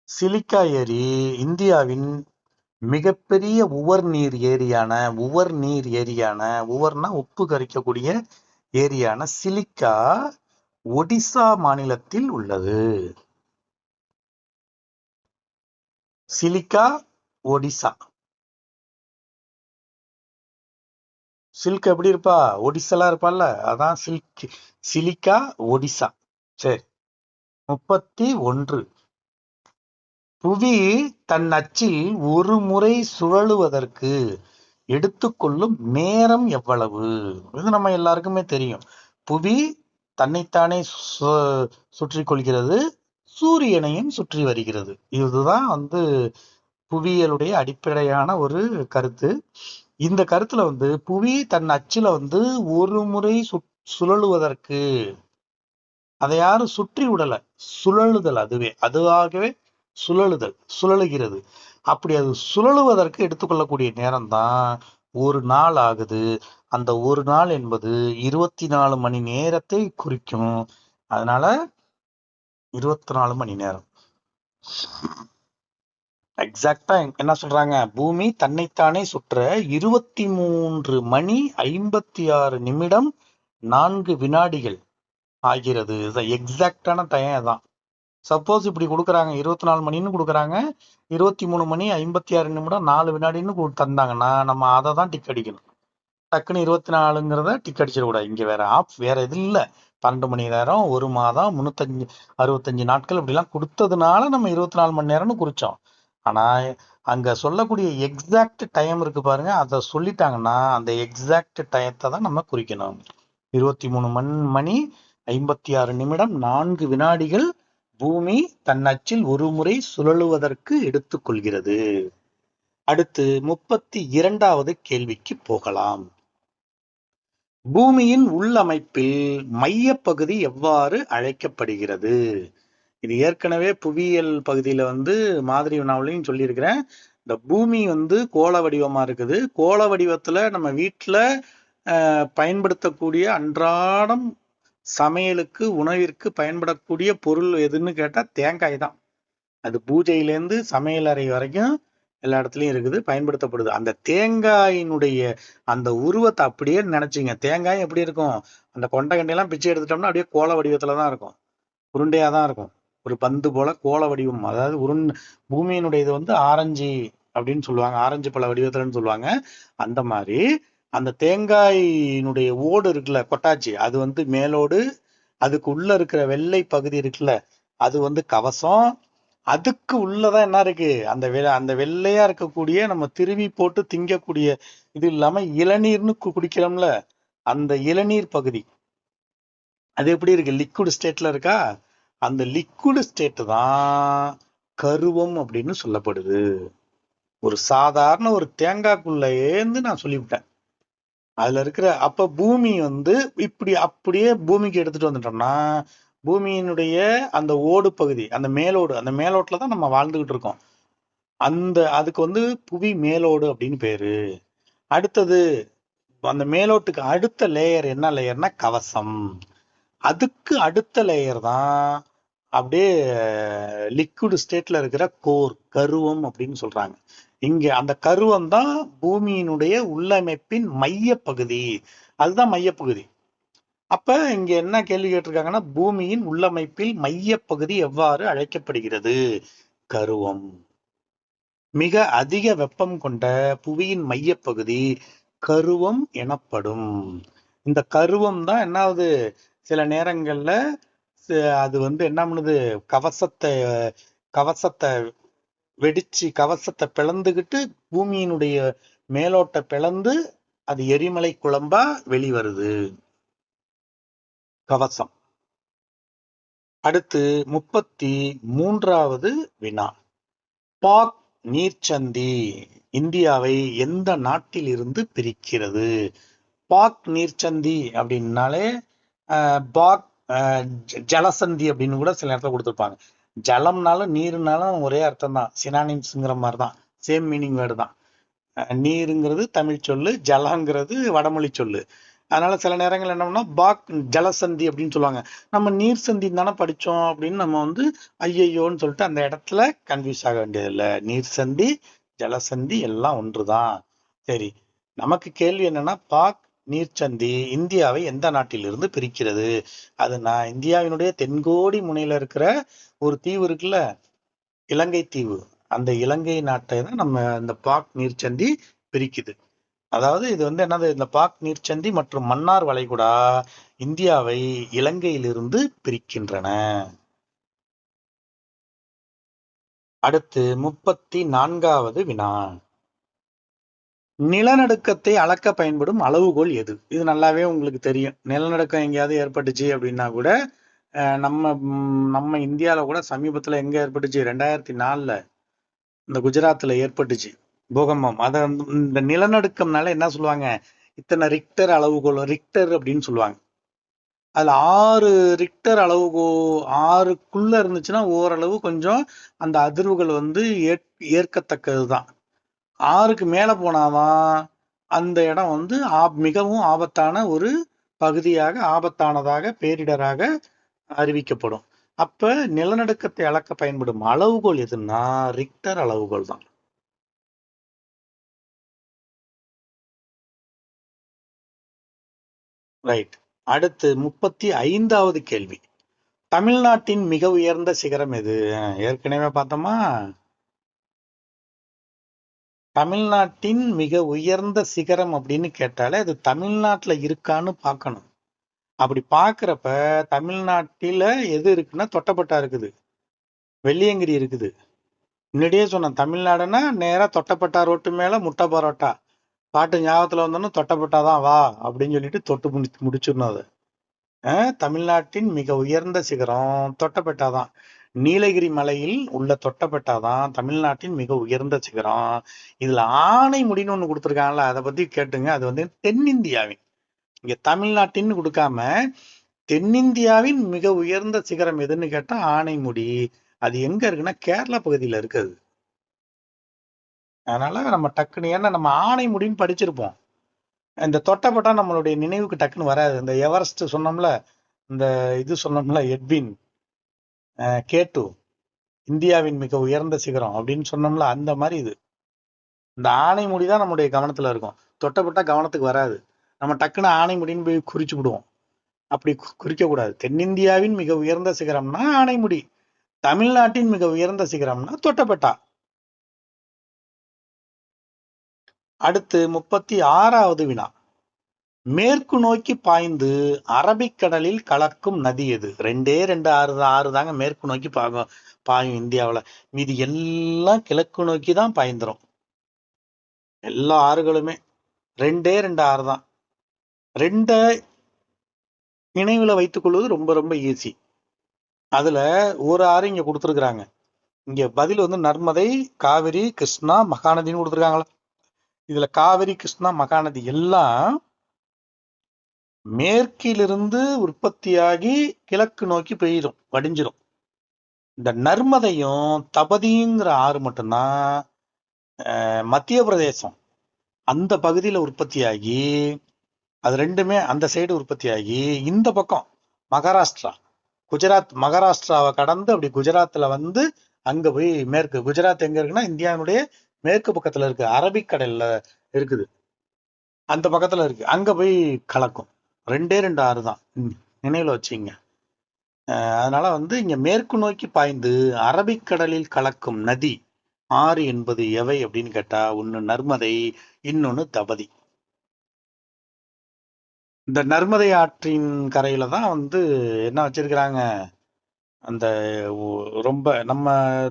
சிலிக்கா ஏரி இந்தியாவின் மிகப்பெரிய உவர்நீர் ஏரியான உவர்னா உப்பு கரிக்கக்கூடிய ஏரியான சிலிக்கா ஒடிசா மாநிலத்தில் உள்ளது. சிலிக்கா ஒடிசா. சில்க் எப்படி இருப்பா? ஒடிசலா இருப்பால்ல, அதான் சில்க். சிலிக்கா ஒடிசா. சரி. 31. புவி தன் அச்சில் ஒரு முறை சுழலுவதற்கு எடுத்துக்கொள்ளும் நேரம் எவ்வளவு? இது நம்ம எல்லாருக்குமே தெரியும். புவி தன்னைத்தானே சுற்றி கொள்கிறது, சூரியனையும் சுற்றி வருகிறது. இதுதான் புவியியலுடைய அடிப்படையான ஒரு கருத்து. இந்த கருத்துல புவி தன் அச்சுல ஒரு முறை சுழலுவதற்கு, அதை யாரும் சுற்றி விடல, சுழலுதல், அதுவாகவே சுழலுகிறது. அப்படி அது சுழலுவதற்கு எடுத்துக்கொள்ளக்கூடிய நேரம் தான் ஒரு நாள் ஆகுது. அந்த ஒரு நாள் என்பது 24 மணி நேரத்தை குறிக்கும். அதனால 24 மணி நேரம். எக்ஸாக்டா என்ன சொல்றாங்க? பூமி தன்னைத்தானே சுற்ற 23 மணி 56 நிமிடம் 4 வினாடிகள் ஆகிறது. எக்ஸாக்டான டைம் தான். சப்போஸ் இப்படி கொடுக்குறாங்க, 24 மணின்னு கொடுக்குறாங்க, 23 மணி 56 நிமிடம் 4 வினாடின்னு தந்தாங்கன்னா நம்ம அதை தான் டிக் அடிக்கணும். டக்குன்னு 24ங்கிறத டிக் அடிச்சிடக்கூடாது. இங்க வேற எது இல்லை. 12 மணி நேரம், ஒரு மாதம், 365 நாட்கள் இப்படிலாம் கொடுத்ததுனால நம்ம 24 மணி நேரம்னு குறிச்சோம். ஆனா அங்க சொல்லக்கூடிய எக்ஸாக்ட் டைம் இருக்கு பாருங்க, அதை சொல்லிட்டாங்கன்னா அந்த எக்ஸாக்ட் டயத்தை தான் நம்ம குறிக்கணும். 23 மணி 56 நிமிடம் 4 வினாடிகள் பூமி தன் அச்சில் ஒரு முறை சுழலுவதற்கு எடுத்துக்கொள்கிறது. அடுத்து 32வது கேள்விக்கு போகலாம். பூமியின் உள்ளமைப்பில் மையப்பகுதி எவ்வாறு அழைக்கப்படுகிறது? இது ஏற்கனவே புவியியல் பகுதியில மாதிரி வினாவிலையும் சொல்லியிருக்கிறேன். இந்த பூமி கோள வடிவமா இருக்குது. கோள வடிவத்துல நம்ம வீட்டுல பயன்படுத்தக்கூடிய அன்றாடம் சமையலுக்கு, உணவிற்கு பயன்படக்கூடிய பொருள் எதுன்னு கேட்டா தேங்காய் தான். அது பூஜையிலேருந்து சமையல் அறை வரைக்கும் எல்லா இடத்துலயும் இருக்குது, பயன்படுத்தப்படுது. அந்த தேங்காயினுடைய அந்த உருவத்தை அப்படியே நினைச்சுங்க. தேங்காய் எப்படி இருக்கும்? அந்த கொண்டையெல்லாம் பிச்சை எடுத்துட்டோம்னா அப்படியே கோள வடிவத்துலதான் இருக்கும், உருண்டையா தான் இருக்கும். ஒரு பந்து போல கோள வடிவம். அதாவது பூமியினுடைய இது ஆரஞ்சு அப்படின்னு சொல்லுவாங்க, ஆரஞ்சு பழ வடிவத்துலன்னு சொல்லுவாங்க. அந்த மாதிரி அந்த தேங்காயினுடைய ஓடு இருக்குல்ல, கொட்டாச்சி, அது மேலோடு. அதுக்கு உள்ள இருக்கிற வெள்ளை பகுதி இருக்குல்ல, அது கவசம். அதுக்கு உள்ளதான் என்ன இருக்கு? அந்த வெள்ளையா இருக்கக்கூடிய நம்ம திருவி போட்டு திங்கக்கூடிய இது இல்லாம இளநீர்னு குடிக்கிறோம்ல, அந்த இளநீர் பகுதி அது எப்படி இருக்கு? லிக்விட் ஸ்டேட்ல இருக்கா? அந்த லிக்விட் ஸ்டேட் தான் கருவம் அப்படின்னு சொல்லப்படுது. ஒரு சாதாரண ஒரு தேங்காய்க்குள்ளேந்து நான் சொல்லிவிட்டேன். அதுல இருக்கிற அப்ப பூமி இப்படி அப்படியே பூமிக்கு எடுத்துட்டு வந்துட்டோம்னா, பூமியினுடைய அந்த ஓடு பகுதி, அந்த மேலோட்டுல தான் நம்ம வாழ்ந்துகிட்டு இருக்கோம். அதுக்கு புவி மேலோடு அப்படின்னு பேரு. அடுத்தது அந்த மேலோட்டுக்கு அடுத்த லேயர் என்ன லேயர்னா கவசம். அதுக்கு அடுத்த லேயர் தான் அப்படியே லிக்விட் ஸ்டேட்ல இருக்கிற கோர், கருவம் அப்படின்னு சொல்றாங்க. இங்க அந்த கருவம் தான் பூமியினுடைய உள்ளமைப்பின் மைய பகுதி. அதுதான் மையப்பகுதி. அப்ப இங்க என்ன கேள்வி கேட்டிருக்காங்கன்னா, பூமியின் உள்ளமைப்பில் மையப்பகுதி எவ்வாறு அழைக்கப்படுகிறது? கருவம். மிக அதிக வெப்பம் கொண்ட புவியின் மையப்பகுதி கருவம் எனப்படும். இந்த கருவம் தான் என்ன ஆகுது, சில நேரங்கள்ல அது வந்து என்ன பண்ணுது, கவசத்தை கவசத்தை வெடிச்சு கவசத்தை பிளந்துகிட்டு பூமியினுடைய மேலோட்ட பிளந்து அது எரிமலை குழம்பா வெளிவருது கவசம். அடுத்து 33வது வினா. பாக் நீர்ச்சந்தி இந்தியாவை எந்த நாட்டில் இருந்து பிரிக்கிறது? பாக் நீர்ச்சந்தி அப்படின்னாலே பாக் ஜலசந்தி அப்படின்னு கூட சில இடத்துல கொடுத்துருப்பாங்க. ஜலம்னாலும் நீருனாலும் ஒரே அர்த்தம் தான், சினானிம்ஸ்ங்கிற மாதிரி தான், சேம் மீனிங் வேர்டு தான். நீருங்கிறது தமிழ் சொல்லு, ஜலங்கிறது வடமொழி சொல்லு. அதனால சில நேரங்கள் என்ன பண்ணா பாக் ஜலசந்தி அப்படின்னு சொல்லுவாங்க. நம்ம நீர் சந்தி தானே படிச்சோம் அப்படின்னு நம்ம வந்து ஐயையோன்னு சொல்லிட்டு அந்த இடத்துல கன்ஃபியூஸ் ஆக வேண்டியதில்லை. நீர் சந்தி ஜலசந்தி எல்லாம் ஒன்றுதான். சரி, நமக்கு கேள்வி என்னன்னா, பாக் நீர்ச்சந்தி இந்தியாவை எந்த நாட்டிலிருந்து பிரிக்கிறது? அது நான் இந்தியாவினுடைய தென்கோடி முனையில இருக்கிற ஒரு தீவு இருக்குல்ல, இலங்கை தீவு, அந்த இலங்கை நாட்டை தான் நம்ம இந்த பாக் நீர்ச்சந்தி பிரிக்குது. அதாவது இது வந்து என்னது, இந்த பாக் நீர்ச்சந்தி மற்றும் மன்னார் வளைகுடா இந்தியாவை இலங்கையிலிருந்து பிரிக்கின்றன. அடுத்து 34வது வினா. நிலநடுக்கத்தை அளக்க பயன்படும் அளவுகோல் எது? இது நல்லாவே உங்களுக்கு தெரியும். நிலநடுக்கம் எங்கேயாவது ஏற்பட்டுச்சு அப்படின்னா கூட நம்ம இந்தியாவில கூட சமீபத்துல எங்க ஏற்பட்டுச்சு, 2004ல இந்த குஜராத்ல ஏற்பட்டுச்சு பூகம்பம். அத இந்த நிலநடுக்கம்னால என்ன சொல்லுவாங்க, இத்தனை ரிக்டர் அளவுகோல், ரிக்டர் அப்படின்னு சொல்லுவாங்க. அதுல 6 ரிக்டர் அளவுகோ 6க்குள்ள இருந்துச்சுன்னா ஓரளவு கொஞ்சம் அந்த அதிர்வுகள் வந்து ஏற்கத்தக்கதுதான். 6க்கு மேல போனாதான் அந்த இடம் வந்து மிகவும் ஆபத்தான ஒரு பகுதியாக, ஆபத்தானதாக, பேரிடராக அறிவிக்கப்படும். அப்ப நிலநடுக்கத்தை அளக்க பயன்படும் அளவுகோல் எதுன்னா ரிக்டர் அளவுகோல் தான். ரைட். அடுத்து 35வது கேள்வி. தமிழ்நாட்டின் மிக உயர்ந்த சிகரம் எது? ஏற்கனவே பார்த்தோமா. தமிழ்நாட்டின் மிக உயர்ந்த சிகரம் அப்படின்னு கேட்டாலே அது தமிழ்நாட்டுல இருக்கான்னு பார்க்கணும். அப்படி பார்க்கிறப்ப தமிழ்நாட்டில எது இருக்குன்னா தொட்டபெட்டா இருக்குது, வெள்ளியங்கிரி இருக்குது. முன்னாடியே சொன்னேன், தமிழ்நாடுன்னா நேரா தொட்டபெட்டா ரோட்டு மேல முட்டை பரோட்டா. பாட்டு ஞாபகத்துல வந்தோன்னு தொட்டபெட்டா தான் வா அப்படின்னு சொல்லிட்டு தொட்டு முடிச்சிடணும் அதை. தமிழ்நாட்டின் மிக உயர்ந்த சிகரம் தொட்டபெட்டா தான். நீலகிரி மலையில் உள்ள தொட்டபெட்டா தான் தமிழ்நாட்டின் மிக உயர்ந்த சிகரம். இதுல ஆனைமுடின்னு ஒண்ணு கொடுத்துருக்காங்கல்ல, அதை பத்தி கேட்டுங்க. அது வந்து தென்னிந்தியாவின், இங்க தமிழ்நாட்டின்னு கொடுக்காம தென்னிந்தியாவின் மிக உயர்ந்த சிகரம் எதுன்னு கேட்டா ஆனைமுடி. அது எங்க இருக்குன்னா கேரளா பகுதியில இருக்குது. அதனால நம்ம டக்குன்னு, ஏன்னா நம்ம ஆனைமுடின்னு படிச்சிருப்போம், இந்த தொட்டபெட்டா நம்மளுடைய நினைவுக்கு டக்குன்னு வராது. இந்த எவரெஸ்ட் சொன்னோம்ல, இந்த இது சொன்னோம்ல, எட்வின் கேட்டு இந்தியாவின் மிக உயர்ந்த சிகரம் அப்படின்னு சொன்னோம்ல, அந்த மாதிரி இது. இந்த ஆனைமுடி தான் நம்முடைய கவனத்துல இருக்கும், தொட்டபெட்டா கவனத்துக்கு வராது. நம்ம டக்குன்னு ஆனைமுடின்னு போய் குறிச்சு விடுவோம். அப்படி குறிக்க கூடாது. தென்னிந்தியாவின் மிக உயர்ந்த சிகரம்னா ஆனைமுடி, தமிழ்நாட்டின் மிக உயர்ந்த சிகரம்னா தொட்டபெட்டா. அடுத்து 36வது வினா. மேற்கு நோக்கி பாய்ந்து அரபிக்கடலில் கலக்கும் நதி எது? ரெண்டு ஆறு தாங்க மேற்கு நோக்கி பாயும் இந்தியாவில். மீதி எல்லாம் கிழக்கு நோக்கி தான் பாய்ந்துரும். எல்லா ஆறுகளுமே ரெண்டு ஆறு தான். ரெண்ட நினைவுல வைத்துக் கொள்வது ரொம்ப ரொம்ப ஈஸி. அதுல ஒரு ஆறு இங்க கொடுத்துருக்குறாங்க. இங்க பதில் வந்து நர்மதை, காவிரி, கிருஷ்ணா, மகாநதினு கொடுத்துருக்காங்களா. இதுல காவிரி, கிருஷ்ணா, மகாநதி எல்லாம் மேற்கிலிருந்து உற்பத்தியாகி கிழக்கு நோக்கி போயிடும், வடிஞ்சிரும். இந்த நர்மதையும் தபதிங்கிற ஆறு மட்டும்தான் மத்திய பிரதேசம் அந்த பகுதியில உற்பத்தியாகி, அது ரெண்டுமே அந்த சைடு உற்பத்தியாகி இந்த பக்கம் மகாராஷ்டிரா, குஜராத், மகாராஷ்டிராவை கடந்து அப்படி குஜராத்ல வந்து அங்க போய் மேற்கு, குஜராத் எங்க இருக்குன்னா இந்தியாவுடைய மேற்கு பக்கத்துல இருக்கு, அரபிக்கடல்ல இருக்குது, அந்த பக்கத்துல இருக்கு, அங்க போய் கலக்கும். 2 ஆறு தான், நினைவுல வச்சுங்க. அதனால இங்க மேற்கு நோக்கி பாய்ந்து அரபிக்கடலில் கலக்கும் நதி ஆறு என்பது எவை அப்படின்னு கேட்டா, ஒண்ணு நர்மதை, இன்னொன்னு தபதி. இந்த நர்மதை ஆற்றின் கரையில தான் என்ன வச்சிருக்கிறாங்க, அந்த ரொம்ப நம்ம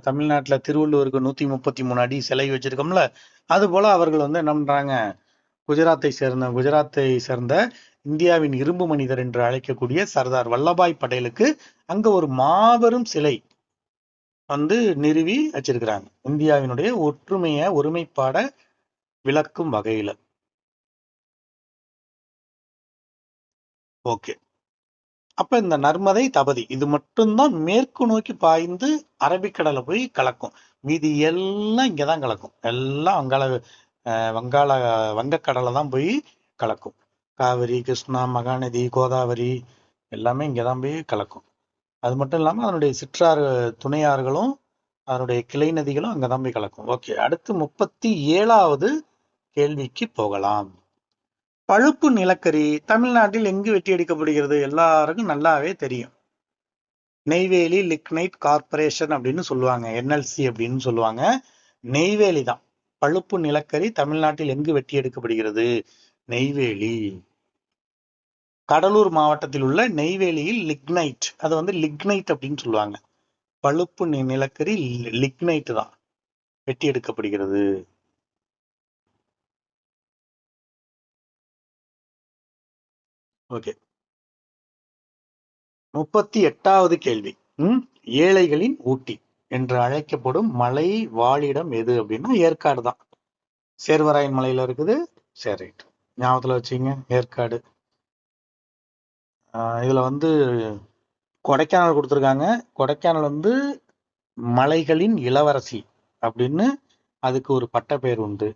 தமிழ்நாட்டுல திருவள்ளுவருக்கு 133 அடி சிலை வச்சிருக்கோம்ல, அது போல அவர்கள் என்ன பண்றாங்க, குஜராத்தை சேர்ந்த இந்தியாவின் இரும்பு மனிதர் என்று அழைக்கக்கூடிய சர்தார் வல்லபாய் பட்டேலுக்கு அங்க ஒரு மாபெரும் சிலை நிறுவி வச்சிருக்கிறாங்க, இந்தியாவினுடைய ஒருமைப்பாட விளக்கும் வகையில. ஓகே, அப்ப இந்த நர்மதை தபதி இது மட்டும்தான் மேற்கு நோக்கி பாய்ந்து அரபிக்கடலை போய் கலக்கும். மீதி எல்லாம் இங்கதான் கலக்கும். எல்லாம் வங்காள வங்கக்கடலை தான் போய் கலக்கும். காவிரி, கிருஷ்ணா, மகாநதி, கோதாவரி எல்லாமே இங்கதான் போய் கலக்கும். அது மட்டும் இல்லாம அதனுடைய சிற்றாறு துணையாறுகளும் அதனுடைய கிளை நதிகளும் அங்கதான் போய் கலக்கும். ஓகே, அடுத்து 37வது கேள்விக்கு போகலாம். பழுப்பு நிலக்கரி தமிழ்நாட்டில் எங்கு வெட்டி எடுக்கப்படுகிறது? எல்லாருக்கும் நல்லாவே தெரியும். நெய்வேலி லிக்னைட் கார்பரேஷன் அப்படின்னு சொல்லுவாங்க, என்எல்சி அப்படின்னு சொல்லுவாங்க. நெய்வேலி தான். பழுப்பு நிலக்கரி தமிழ்நாட்டில் எங்கு வெட்டி எடுக்கப்படுகிறது? நெய்வேலி. கடலூர் மாவட்டத்தில் உள்ள நெய்வேலியில் லிக்னைட், அது லிக்னைட் அப்படின்னு சொல்லுவாங்க. பழுப்பு நிலக்கரி லிக்னைட் தான் வெட்டி எடுக்கப்படுகிறது. ஓகே, 38வது கேள்வி. ஏழைகளின் ஊட்டி என்று அழைக்கப்படும் மலை வாழிடம் எது அப்படின்னா ஏற்காடு தான். சேர்வராயன் மலையில இருக்குது. சரி, ஞாபகத்துல வச்சுங்க, ஏற்காடு. இதுல கொடைக்கானல் கொடுத்துருக்காங்க. கொடைக்கானல் மலைகளின் இளவரசி அப்படின்னு அதுக்கு ஒரு பட்ட பெயர் உண்டு.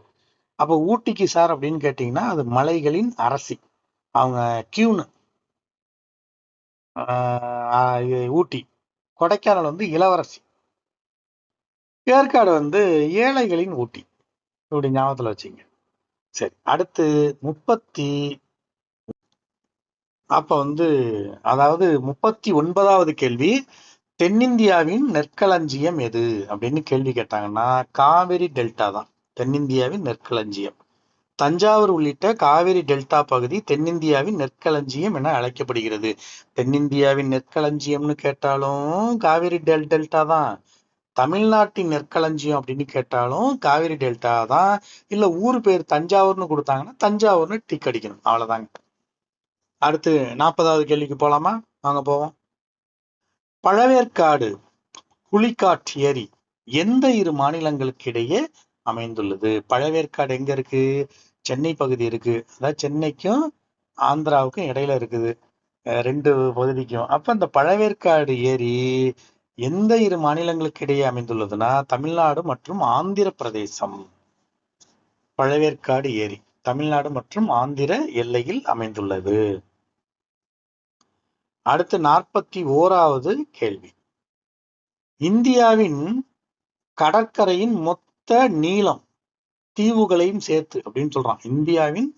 அப்ப ஊட்டிக்கு சார் அப்படின்னு கேட்டீங்கன்னா அது மலைகளின் அரசி, அவங்க கியூனு. ஊட்டி. கொடைக்கானல் இளவரசி. ஏற்காடு ஏழைகளின் ஊட்டி. இப்படி ஞாபகத்துல வச்சுங்க. சரி, அடுத்து அப்ப அதாவது 39வது கேள்வி. தென்னிந்தியாவின் நெற்களஞ்சியம் எது அப்படின்னு கேள்வி கேட்டாங்கன்னா காவிரி டெல்டா தான் தென்னிந்தியாவின் நெற்களஞ்சியம். தஞ்சாவூர் உள்ளிட்ட காவிரி டெல்டா பகுதி தென்னிந்தியாவின் நெற்களஞ்சியம் என அழைக்கப்படுகிறது. தென்னிந்தியாவின் நெற்களஞ்சியம்னு கேட்டாலும் காவிரி டெல்டா தான். தமிழ்நாட்டின் நெற்களஞ்சியம் அப்படின்னு கேட்டாலும் காவிரி டெல்டா தான். இல்ல ஊர் பேர் தஞ்சாவூர்னு கொடுத்தாங்கன்னா தஞ்சாவூர்னு டிக் அடிக்கணும், அவ்வளவுதாங்க. அடுத்து 40வது கேள்விக்கு போலாமா? வாங்க போவோம். பழவேற்காடு புலிகாட் ஏரி எந்த இரு மாநிலங்களுக்கு இடையே அமைந்துள்ளது? பழவேற்காடு எங்க இருக்கு? சென்னை பகுதி இருக்கு. அதாவது சென்னைக்கும் ஆந்திராவுக்கும் இடையில இருக்குது, 2 பகுதிக்கும். அப்ப இந்த பழவேற்காடு ஏரி எந்த இரு மாநிலங்களுக்கு இடையே அமைந்துள்ளதுன்னா தமிழ்நாடு மற்றும் ஆந்திர பிரதேசம். பழவேற்காடு ஏரி தமிழ்நாடு மற்றும் ஆந்திர எல்லையில் அமைந்துள்ளது. அடுத்து 41வது கேள்வி. இந்தியாவின் கடற்கரையின் மொத்த நீளம் தீவுகளையும் சேர்த்து அப்படின்னு சொல்றான். இந்தியாவின்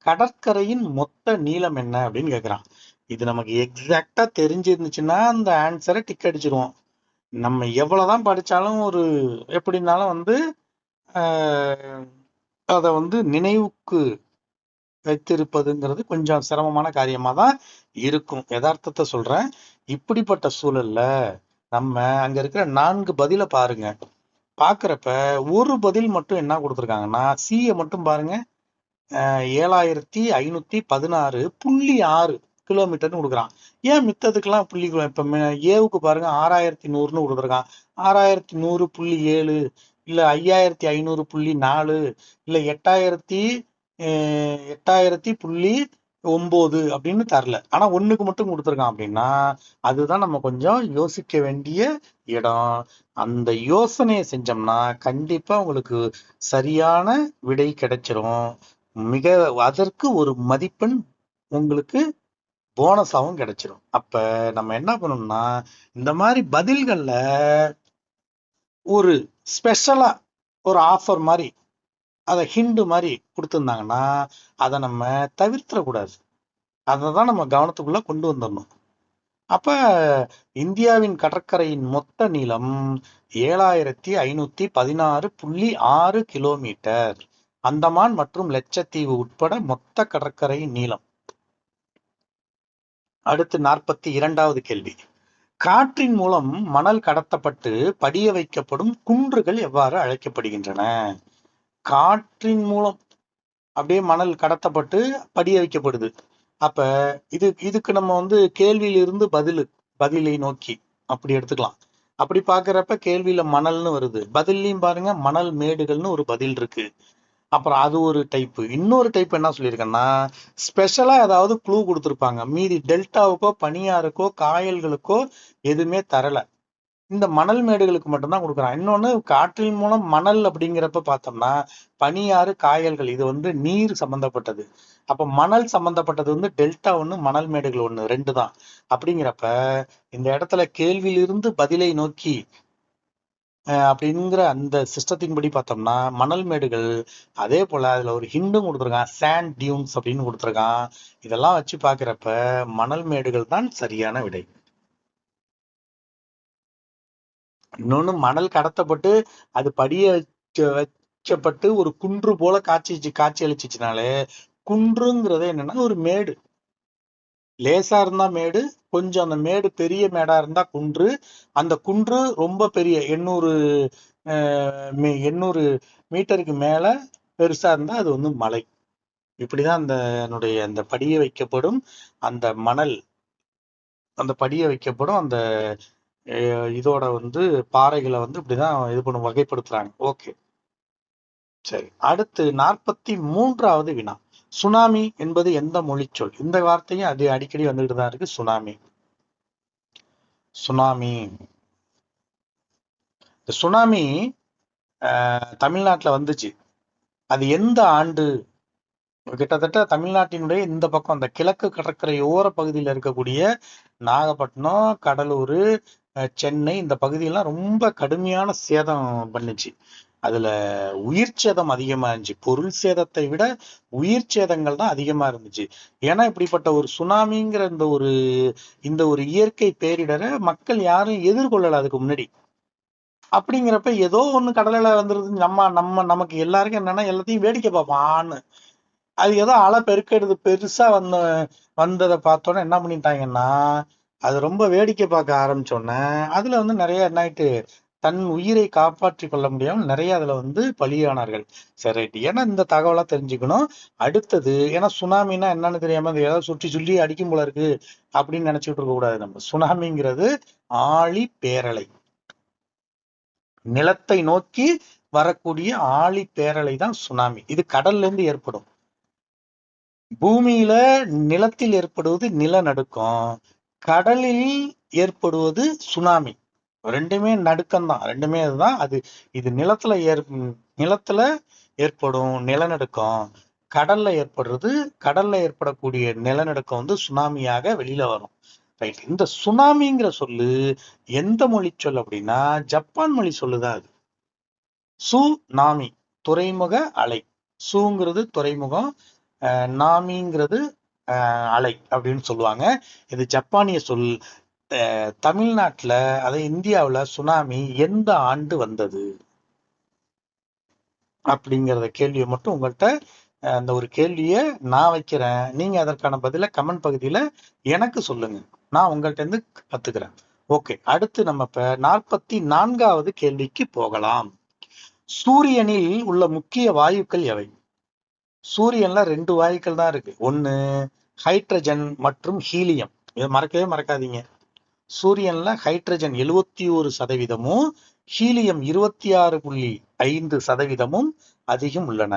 கடற்கரையின் மொத்த நீளம் என்ன அப்படின்னு கேக்குறான். இது நமக்கு எக்ஸாக்டா தெரிஞ்சிருந்துச்சுன்னா அந்த ஆன்சரை டிக் அடிச்சிருவோம். நம்ம எவ்வளவுதான் படிச்சாலும் எப்படி இருந்தாலும் அதை நினைவுக்கு வைத்திருப்பதுங்கிறது கொஞ்சம் சிரமமான காரியமா தான் இருக்கும். யதார்த்தத்தை சொல்றேன். இப்படிப்பட்ட சூழல்ல நம்ம அங்க இருக்கிற 4 பதில பாருங்க. பாக்குறப்ப ஒரு பதில் மட்டும் என்ன கொடுத்துருக்காங்கன்னா சியை மட்டும் பாருங்க, 7516.6 கிலோமீட்டர்னு கொடுக்குறான். ஏன் மித்ததுக்கெல்லாம் புள்ளி? இப்ப ஏவுக்கு பாருங்க 6100ன்னு கொடுத்துருக்கான். 6100.7 இல்ல 5500.4 இல்ல 8000.9 அப்படின்னு தரல. ஆனா ஒண்ணுக்கு மட்டும் கொடுத்துருக்கான். அப்படின்னா அதுதான் நம்ம கொஞ்சம் யோசிக்க வேண்டிய இடம். அந்த யோசனையை செஞ்சோம்னா கண்டிப்பா உங்களுக்கு சரியான விடை கிடைச்சிரும். அதற்கு ஒரு மதிப்பெண் உங்களுக்கு போனஸாவும் கிடைச்சிரும். அப்ப நம்ம என்ன பண்ணணும்னா இந்த மாதிரி பதில்கள்ல ஒரு ஸ்பெஷலா ஒரு ஆஃபர் மாதிரி, அதை ஹிண்ட் மாதிரி கொடுத்துருந்தாங்கன்னா அதை நம்ம தவிர்த்திடக்கூடாது. அதை தான் நம்ம கவனத்துக்குள்ள கொண்டு வந்துடணும். அப்ப இந்தியாவின் கடற்கரையின் மொத்த நீளம் 7516.6 கிலோமீட்டர். அந்தமான் மற்றும் லட்சத்தீவு உட்பட மொத்த கடற்கரையின் நீளம். அடுத்து 42வது கேள்வி. காற்றின் மூலம் மணல் கடத்தப்பட்டு படிய வைக்கப்படும் குன்றுகள் எவ்வாறு அழைக்கப்படுகின்றன? காற்றின் மூலம் அப்படியே மணல் கடத்தப்பட்டு படிய வைக்கப்படுது. அப்ப இதுக்கு நம்ம வந்து கேள்வியிலிருந்து பதிலை நோக்கி அப்படி எடுத்துக்கலாம். அப்படி பாக்குறப்ப கேள்வியில மணல்னு வருது, பதிலையும் பாருங்க மணல் மேடுகள்னு ஒரு பதில் இருக்கு. அப்புறம் அது ஒரு டைப். இன்னொரு டைப் என்ன சொல்லியிருக்கேன்னா, ஸ்பெஷலா ஏதாவது க்ளூ கொடுத்துருப்பாங்க. மீதி டெல்டாவுக்கோ பனியாறுக்கோ காயல்களுக்கோ எதுவுமே தரல. இந்த மணல் மேடுகளுக்கு மட்டும்தான் கொடுக்குறான். இன்னொன்னு, காற்றின் மூலம் மணல் அப்படிங்கிறப்ப பார்த்தோம்னா பனியாறு காயல்கள் இது வந்து நீர் சம்பந்தப்பட்டது. அப்ப மணல் சம்பந்தப்பட்டது வந்து டெல்டா ஒண்ணு, மணல் மேடுகள் ஒண்ணு, ரெண்டு தான். அப்படிங்கிறப்ப இந்த இடத்துல கேள்வியிலிருந்து பதிலை நோக்கி அப்படிங்கிற அந்த சிஸ்டத்தின்படி பார்த்தோம்னா மணல் மேடுகள். அதே போல அதுல ஒரு ஹிண்டும் கொடுத்துருக்கான், சாண்ட் டியூன்ஸ் அப்படின்னு கொடுத்துருக்கான். இதெல்லாம் வச்சு பாக்குறப்ப மணல் மேடுகள் தான் சரியான விடை. இன்னொன்னு, மணல் கடத்தப்பட்டு அது படிய வச்சப்பட்டு ஒரு குன்று போல காட்சி அளிச்சுச்சுனாலே குன்றுங்கிறது என்னன்னா ஒரு மேடு. லேசா இருந்தா மேடு, கொஞ்சம் அந்த மேடு பெரிய மேடா இருந்தா குன்று. அந்த குன்று ரொம்ப பெரிய 800 மீட்டருக்கு மேல பெருசா இருந்தா அது வந்து மலை. இப்படிதான் அந்த படிய வைக்கப்படும் அந்த மணல், அந்த படிய வைக்கப்படும் அந்த இதோட வந்து பாறைகளை வந்து இப்படிதான் இது பண்ண வகைப்படுத்துறாங்க. ஓகே, சரி. அடுத்து 43வது வினா. சுனாமி என்பது எந்த மொழி சொல்? இந்த வார்த்தையும் அது அடிக்கடி வந்துகிட்டு தான் இருக்கு. சுனாமி சுனாமி இந்த சுனாமி தமிழ்நாட்டுல வந்துச்சு. அது எந்த ஆண்டு? கிட்டத்தட்ட தமிழ்நாட்டினுடைய இந்த பக்கம் அந்த கிழக்கு கடற்கரை ஓர பகுதியில் இருக்கக்கூடிய நாகப்பட்டினம், கடலூர், சென்னை இந்த பகுதியெல்லாம் ரொம்ப கடுமையான சேதம் பண்ணுச்சு. அதுல உயிர் சேதம் அதிகமா இருந்துச்சு. பொருள் சேதத்தை விட உயிர் சேதங்கள் தான் அதிகமா இருந்துச்சு. ஏன்னா இப்படிப்பட்ட ஒரு சுனாமிங்கிற இந்த ஒரு இயற்கை பேரிடரை மக்கள் யாரும் எதிர்கொள்ளல அதுக்கு முன்னாடி. அப்படிங்கிறப்ப ஏதோ ஒண்ணு கடலையில வந்துருது, நமக்கு எல்லாருக்கும் என்னன்னா எல்லாத்தையும் வேடிக்கை பார்ப்பான்னு. அது ஏதோ அலை பெருக்கெடுது பெருசா வந்ததை பார்த்தோன்னே என்ன பண்ணிட்டாங்கன்னா, அது ரொம்ப வேடிக்கை பார்க்க ஆரம்பிச்சோன்னே அதுல வந்து நிறைய என்ன ஆயிட்டு, தன் உயிரை காப்பாற்றி கொள்ள முடியாமல் நிறைய அதுல வந்து பலியானார்கள். சரி ரைட். ஏன்னா இந்த தகவலா தெரிஞ்சுக்கணும். அடுத்தது, ஏன்னா சுனாமின்னா என்னன்னு தெரியாம அது ஏதாவது சுற்றி சுற்றி அடிக்கும் போல இருக்கு அப்படின்னு நினைச்சுட்டு இருக்க கூடாது. நம்ம சுனாமிங்கிறது ஆழி பேரலை, நிலத்தை நோக்கி வரக்கூடிய ஆழி பேரலை தான் சுனாமி. இது கடல்ல இருந்து ஏற்படும். பூமியில நிலத்தில் ஏற்படுவது நிலநடுக்கம், கடலில் ஏற்படுவது சுனாமி. ரெண்டுமே நடுக்கம் தான், ரெண்டுமே அதுதான். இது நிலத்துல ஏற்படும் நிலநடுக்கம். கடல்ல ஏற்படக்கூடிய நிலநடுக்கம் வந்து சுனாமியாக வெளியில வரும். ரைட். இந்த சுனாமிங்கிற சொல்லு எந்த மொழி சொல் அப்படின்னா ஜப்பான் மொழி சொல்லுதான் அது. சு நாமி, துறைமுக அலை. சூங்கிறது துறைமுகம், நாமிங்கிறது அலை அப்படின்னு சொல்லுவாங்க. இது ஜப்பானிய சொல். தமிழ்நாட்டுல, அதை இந்தியாவுல சுனாமி எந்த ஆண்டு வந்தது அப்படிங்கிறத கேள்வியை மட்டும் உங்கள்கிட்ட அந்த ஒரு கேள்வியை நான் வைக்கிறேன். நீங்க அதற்கான பதில கமெண்ட் பகுதியில எனக்கு சொல்லுங்க. நான் உங்கள்கிட்ட இருந்து கத்துக்கிறேன். ஓகே, அடுத்து நம்ம இப்ப 44வது கேள்விக்கு போகலாம். சூரியனில் உள்ள முக்கிய வாயுக்கள் எவை? சூரியன்ல 2 வாயுக்கள் தான் இருக்கு. ஒண்ணு ஹைட்ரஜன் மற்றும் ஹீலியம். இதை மறக்கவே மறக்காதீங்க. சூரியன்ல ஹைட்ரஜன் 71%, ஹீலியம் 26.5% அதிகம் உள்ளன.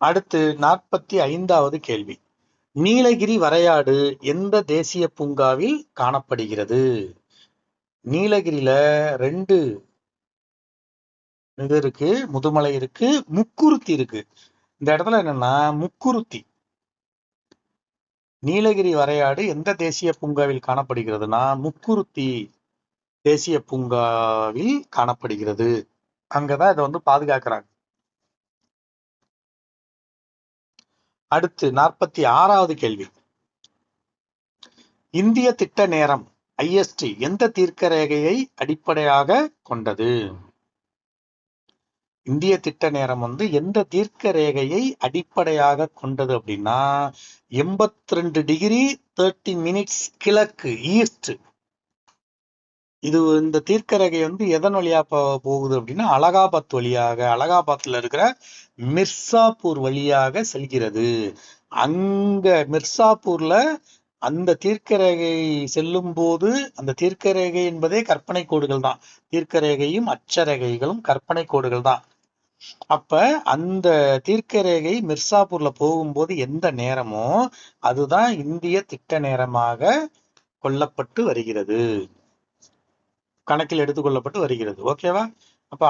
அடுத்து 45வது கேள்வி. நீலகிரி வரையாடு எந்த தேசிய பூங்காவில் காணப்படுகிறது? நீலகிரியில 2 இது இருக்கு, முதுமலை இருக்கு, முக்குருத்தி இருக்கு. இந்த இடத்துல என்னன்னா முக்குருத்தி. நீலகிரி வரையாடு எந்த தேசிய பூங்காவில் காணப்படுகிறதுனா முக்குருத்தி தேசிய பூங்காவில் காணப்படுகிறது. அங்கதான் இதை வந்து பாதுகாக்கிறாங்க. அடுத்து 46வது கேள்வி. இந்திய திட்ட நேரம் IST எந்த தீர்க்க ரேகையை அடிப்படையாக கொண்டது? இந்திய திட்ட நேரம் எந்த தீர்க்க ரேகையை அடிப்படையாக கொண்டது அப்படின்னா 82 டிகிரி 30 மினிட்ஸ் கிழக்கு ஈஸ்ட். இது இந்த தீர்க்க ரேகை எதன் வழியா போகுது அப்படின்னா அலகாபாத் வழியாக, அலகாபாத்ல இருக்கிற மிர்சாப்பூர் வழியாக செல்கிறது. அங்க மிர்சாப்பூர்ல அந்த தீர்க்க ரேகை செல்லும் போது, அந்த தீர்க்க ரேகை என்பதே கற்பனை கோடுகள் தான். தீர்க்க ரேகையும் அச்சரேகைகளும் கற்பனை கோடுகள் தான். அப்ப அந்த தீர்க்க ரேகை மிர்சாப்பூர்ல போகும்போது எந்த நேரமோ அதுதான் இந்திய திட்ட நேரமாக கொள்ளப்பட்டு வருகிறது, கணக்கில் எடுத்துக்கொள்ளப்பட்டு வருகிறது. ஓகேவா? அப்ப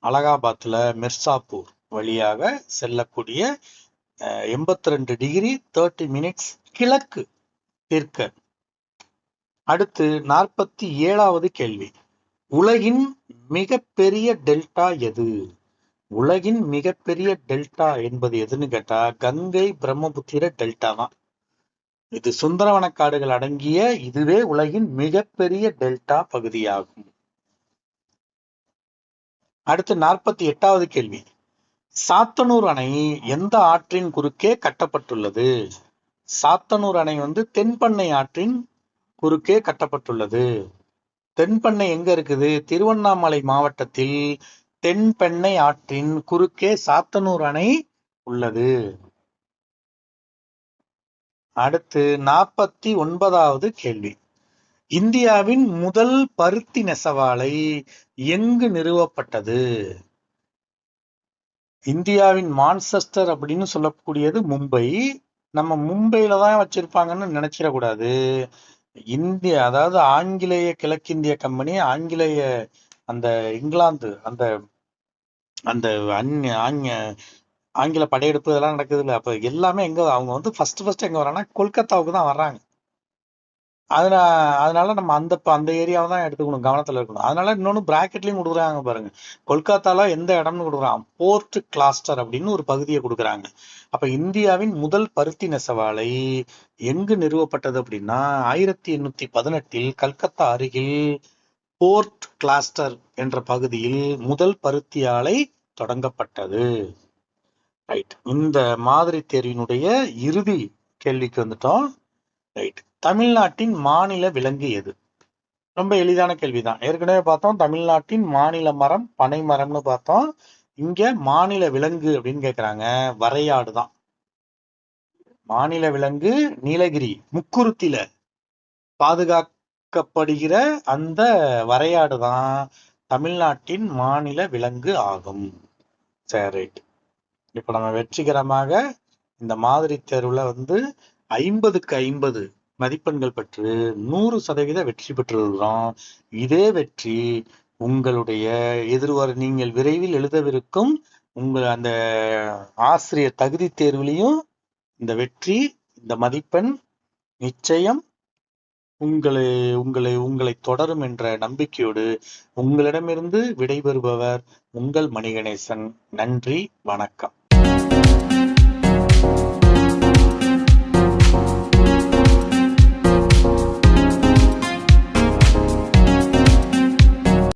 அலகாபாத்ல மிர்சாப்பூர் வழியாக செல்லக்கூடிய 82 டிகிரி 30 மினிட்ஸ் கிழக்கு தீர்க்க. அடுத்து 47வது கேள்வி. உலகின் மிகப்பெரிய டெல்டா எது? உலகின் மிகப்பெரிய டெல்டா என்பது எதுன்னு கேட்டா கங்கை பிரம்மபுத்திர டெல்டா தான். இது சுந்தரவன காடுகள் அடங்கிய இதுவே உலகின் மிகப்பெரிய டெல்டா பகுதியாகும். அடுத்து 48வது கேள்வி. சாத்தனூர் அணை எந்த ஆற்றின் குறுக்கே கட்டப்பட்டுள்ளது? சாத்தனூர் அணை தென்பண்ணை ஆற்றின் குறுக்கே கட்டப்பட்டுள்ளது. தென்பண்ணை எங்க இருக்குது? திருவண்ணாமலை மாவட்டத்தில் தென்பெண்ணை ஆற்றின் குறுக்கே சாத்தனூர் அணை உள்ளது. அடுத்து 49வது கேள்வி. இந்தியாவின் முதல் பருத்தி நெசவாலை எங்கு நிறுவப்பட்டது? இந்தியாவின் மான்செஸ்டர் அப்படின்னு சொல்லக்கூடியது மும்பை. நம்ம மும்பையில தான் வச்சிருப்பாங்கன்னு நினைச்சிடக்கூடாது. இந்தியா, அதாவது ஆங்கிலேய கிழக்கிந்திய கம்பெனி, ஆங்கிலேய அந்த இங்கிலாந்து அந்த அந்த ஆங்கில படையெடுப்பு இதெல்லாம் நடக்குது இல்லை, அப்ப எல்லாமே எங்க அவங்க ஃபர்ஸ்ட் எங்க வராங்கன்னா கொல்கத்தாவுக்கு தான் வர்றாங்க. அதனால நம்ம அந்த ஏரியாவை தான் எடுத்துக்கணும், கவனத்துல இருக்கணும். அதனால இன்னொன்னு பிராக்கெட்லயும் கொடுக்குறாங்க பாருங்க, கொல்கத்தால எந்த இடம்னு கொடுக்குறாங்க, போர்ட் கிளாஸ்டர் அப்படின்னு ஒரு பகுதியை கொடுக்குறாங்க. அப்ப இந்தியாவின் முதல் பருத்தி நெசவாலை எங்கு நிறுவப்பட்டது அப்படின்னா 1818 கல்கத்தா அருகில் போர்ட் கிளாஸ்டர் என்ற பகுதியில் முதல் பருத்தி ஆலை தொடங்கப்பட்டது. ரைட். இந்த மாதிரி தேர்வினுடைய இறுதி கேள்விக்கு வந்துட்டோம். ரைட். தமிழ்நாட்டின் மாநில விலங்கு எது? ரொம்ப எளிதான கேள்விதான். ஏற்கனவே பார்த்தோம் தமிழ்நாட்டின் மாநில மரம் பனை மரம்னு பார்த்தோம். இங்க மாநில விலங்கு அப்படின்னு கேக்குறாங்க, வரையாடு தான். மாநில விலங்கு நீலகிரி முக்குருத்தில பாதுகாக்கப்படுகிற அந்த வரையாடு தான் தமிழ்நாட்டின் மாநில விலங்கு ஆகும். சரி, ரைட். இப்ப நம்ம வெற்றிகரமாக இந்த மாதிரி தேர்வுல 50க்கு 50 மதிப்பெண்கள் பெற்று 100% வெற்றி பெற்றிருக்கிறோம். இதே வெற்றி உங்களுடைய நீங்கள் விரைவில் எழுதவிருக்கும் உங்கள் அந்த ஆசிரியர் தகுதி தேர்விலையும் இந்த வெற்றி, இந்த மதிப்பெண் நிச்சயம் உங்களை தொடரும் என்ற நம்பிக்கையோடு உங்களிடமிருந்து விடைபெறுபவர் உங்கள் மணிகணேசன். நன்றி, வணக்கம்.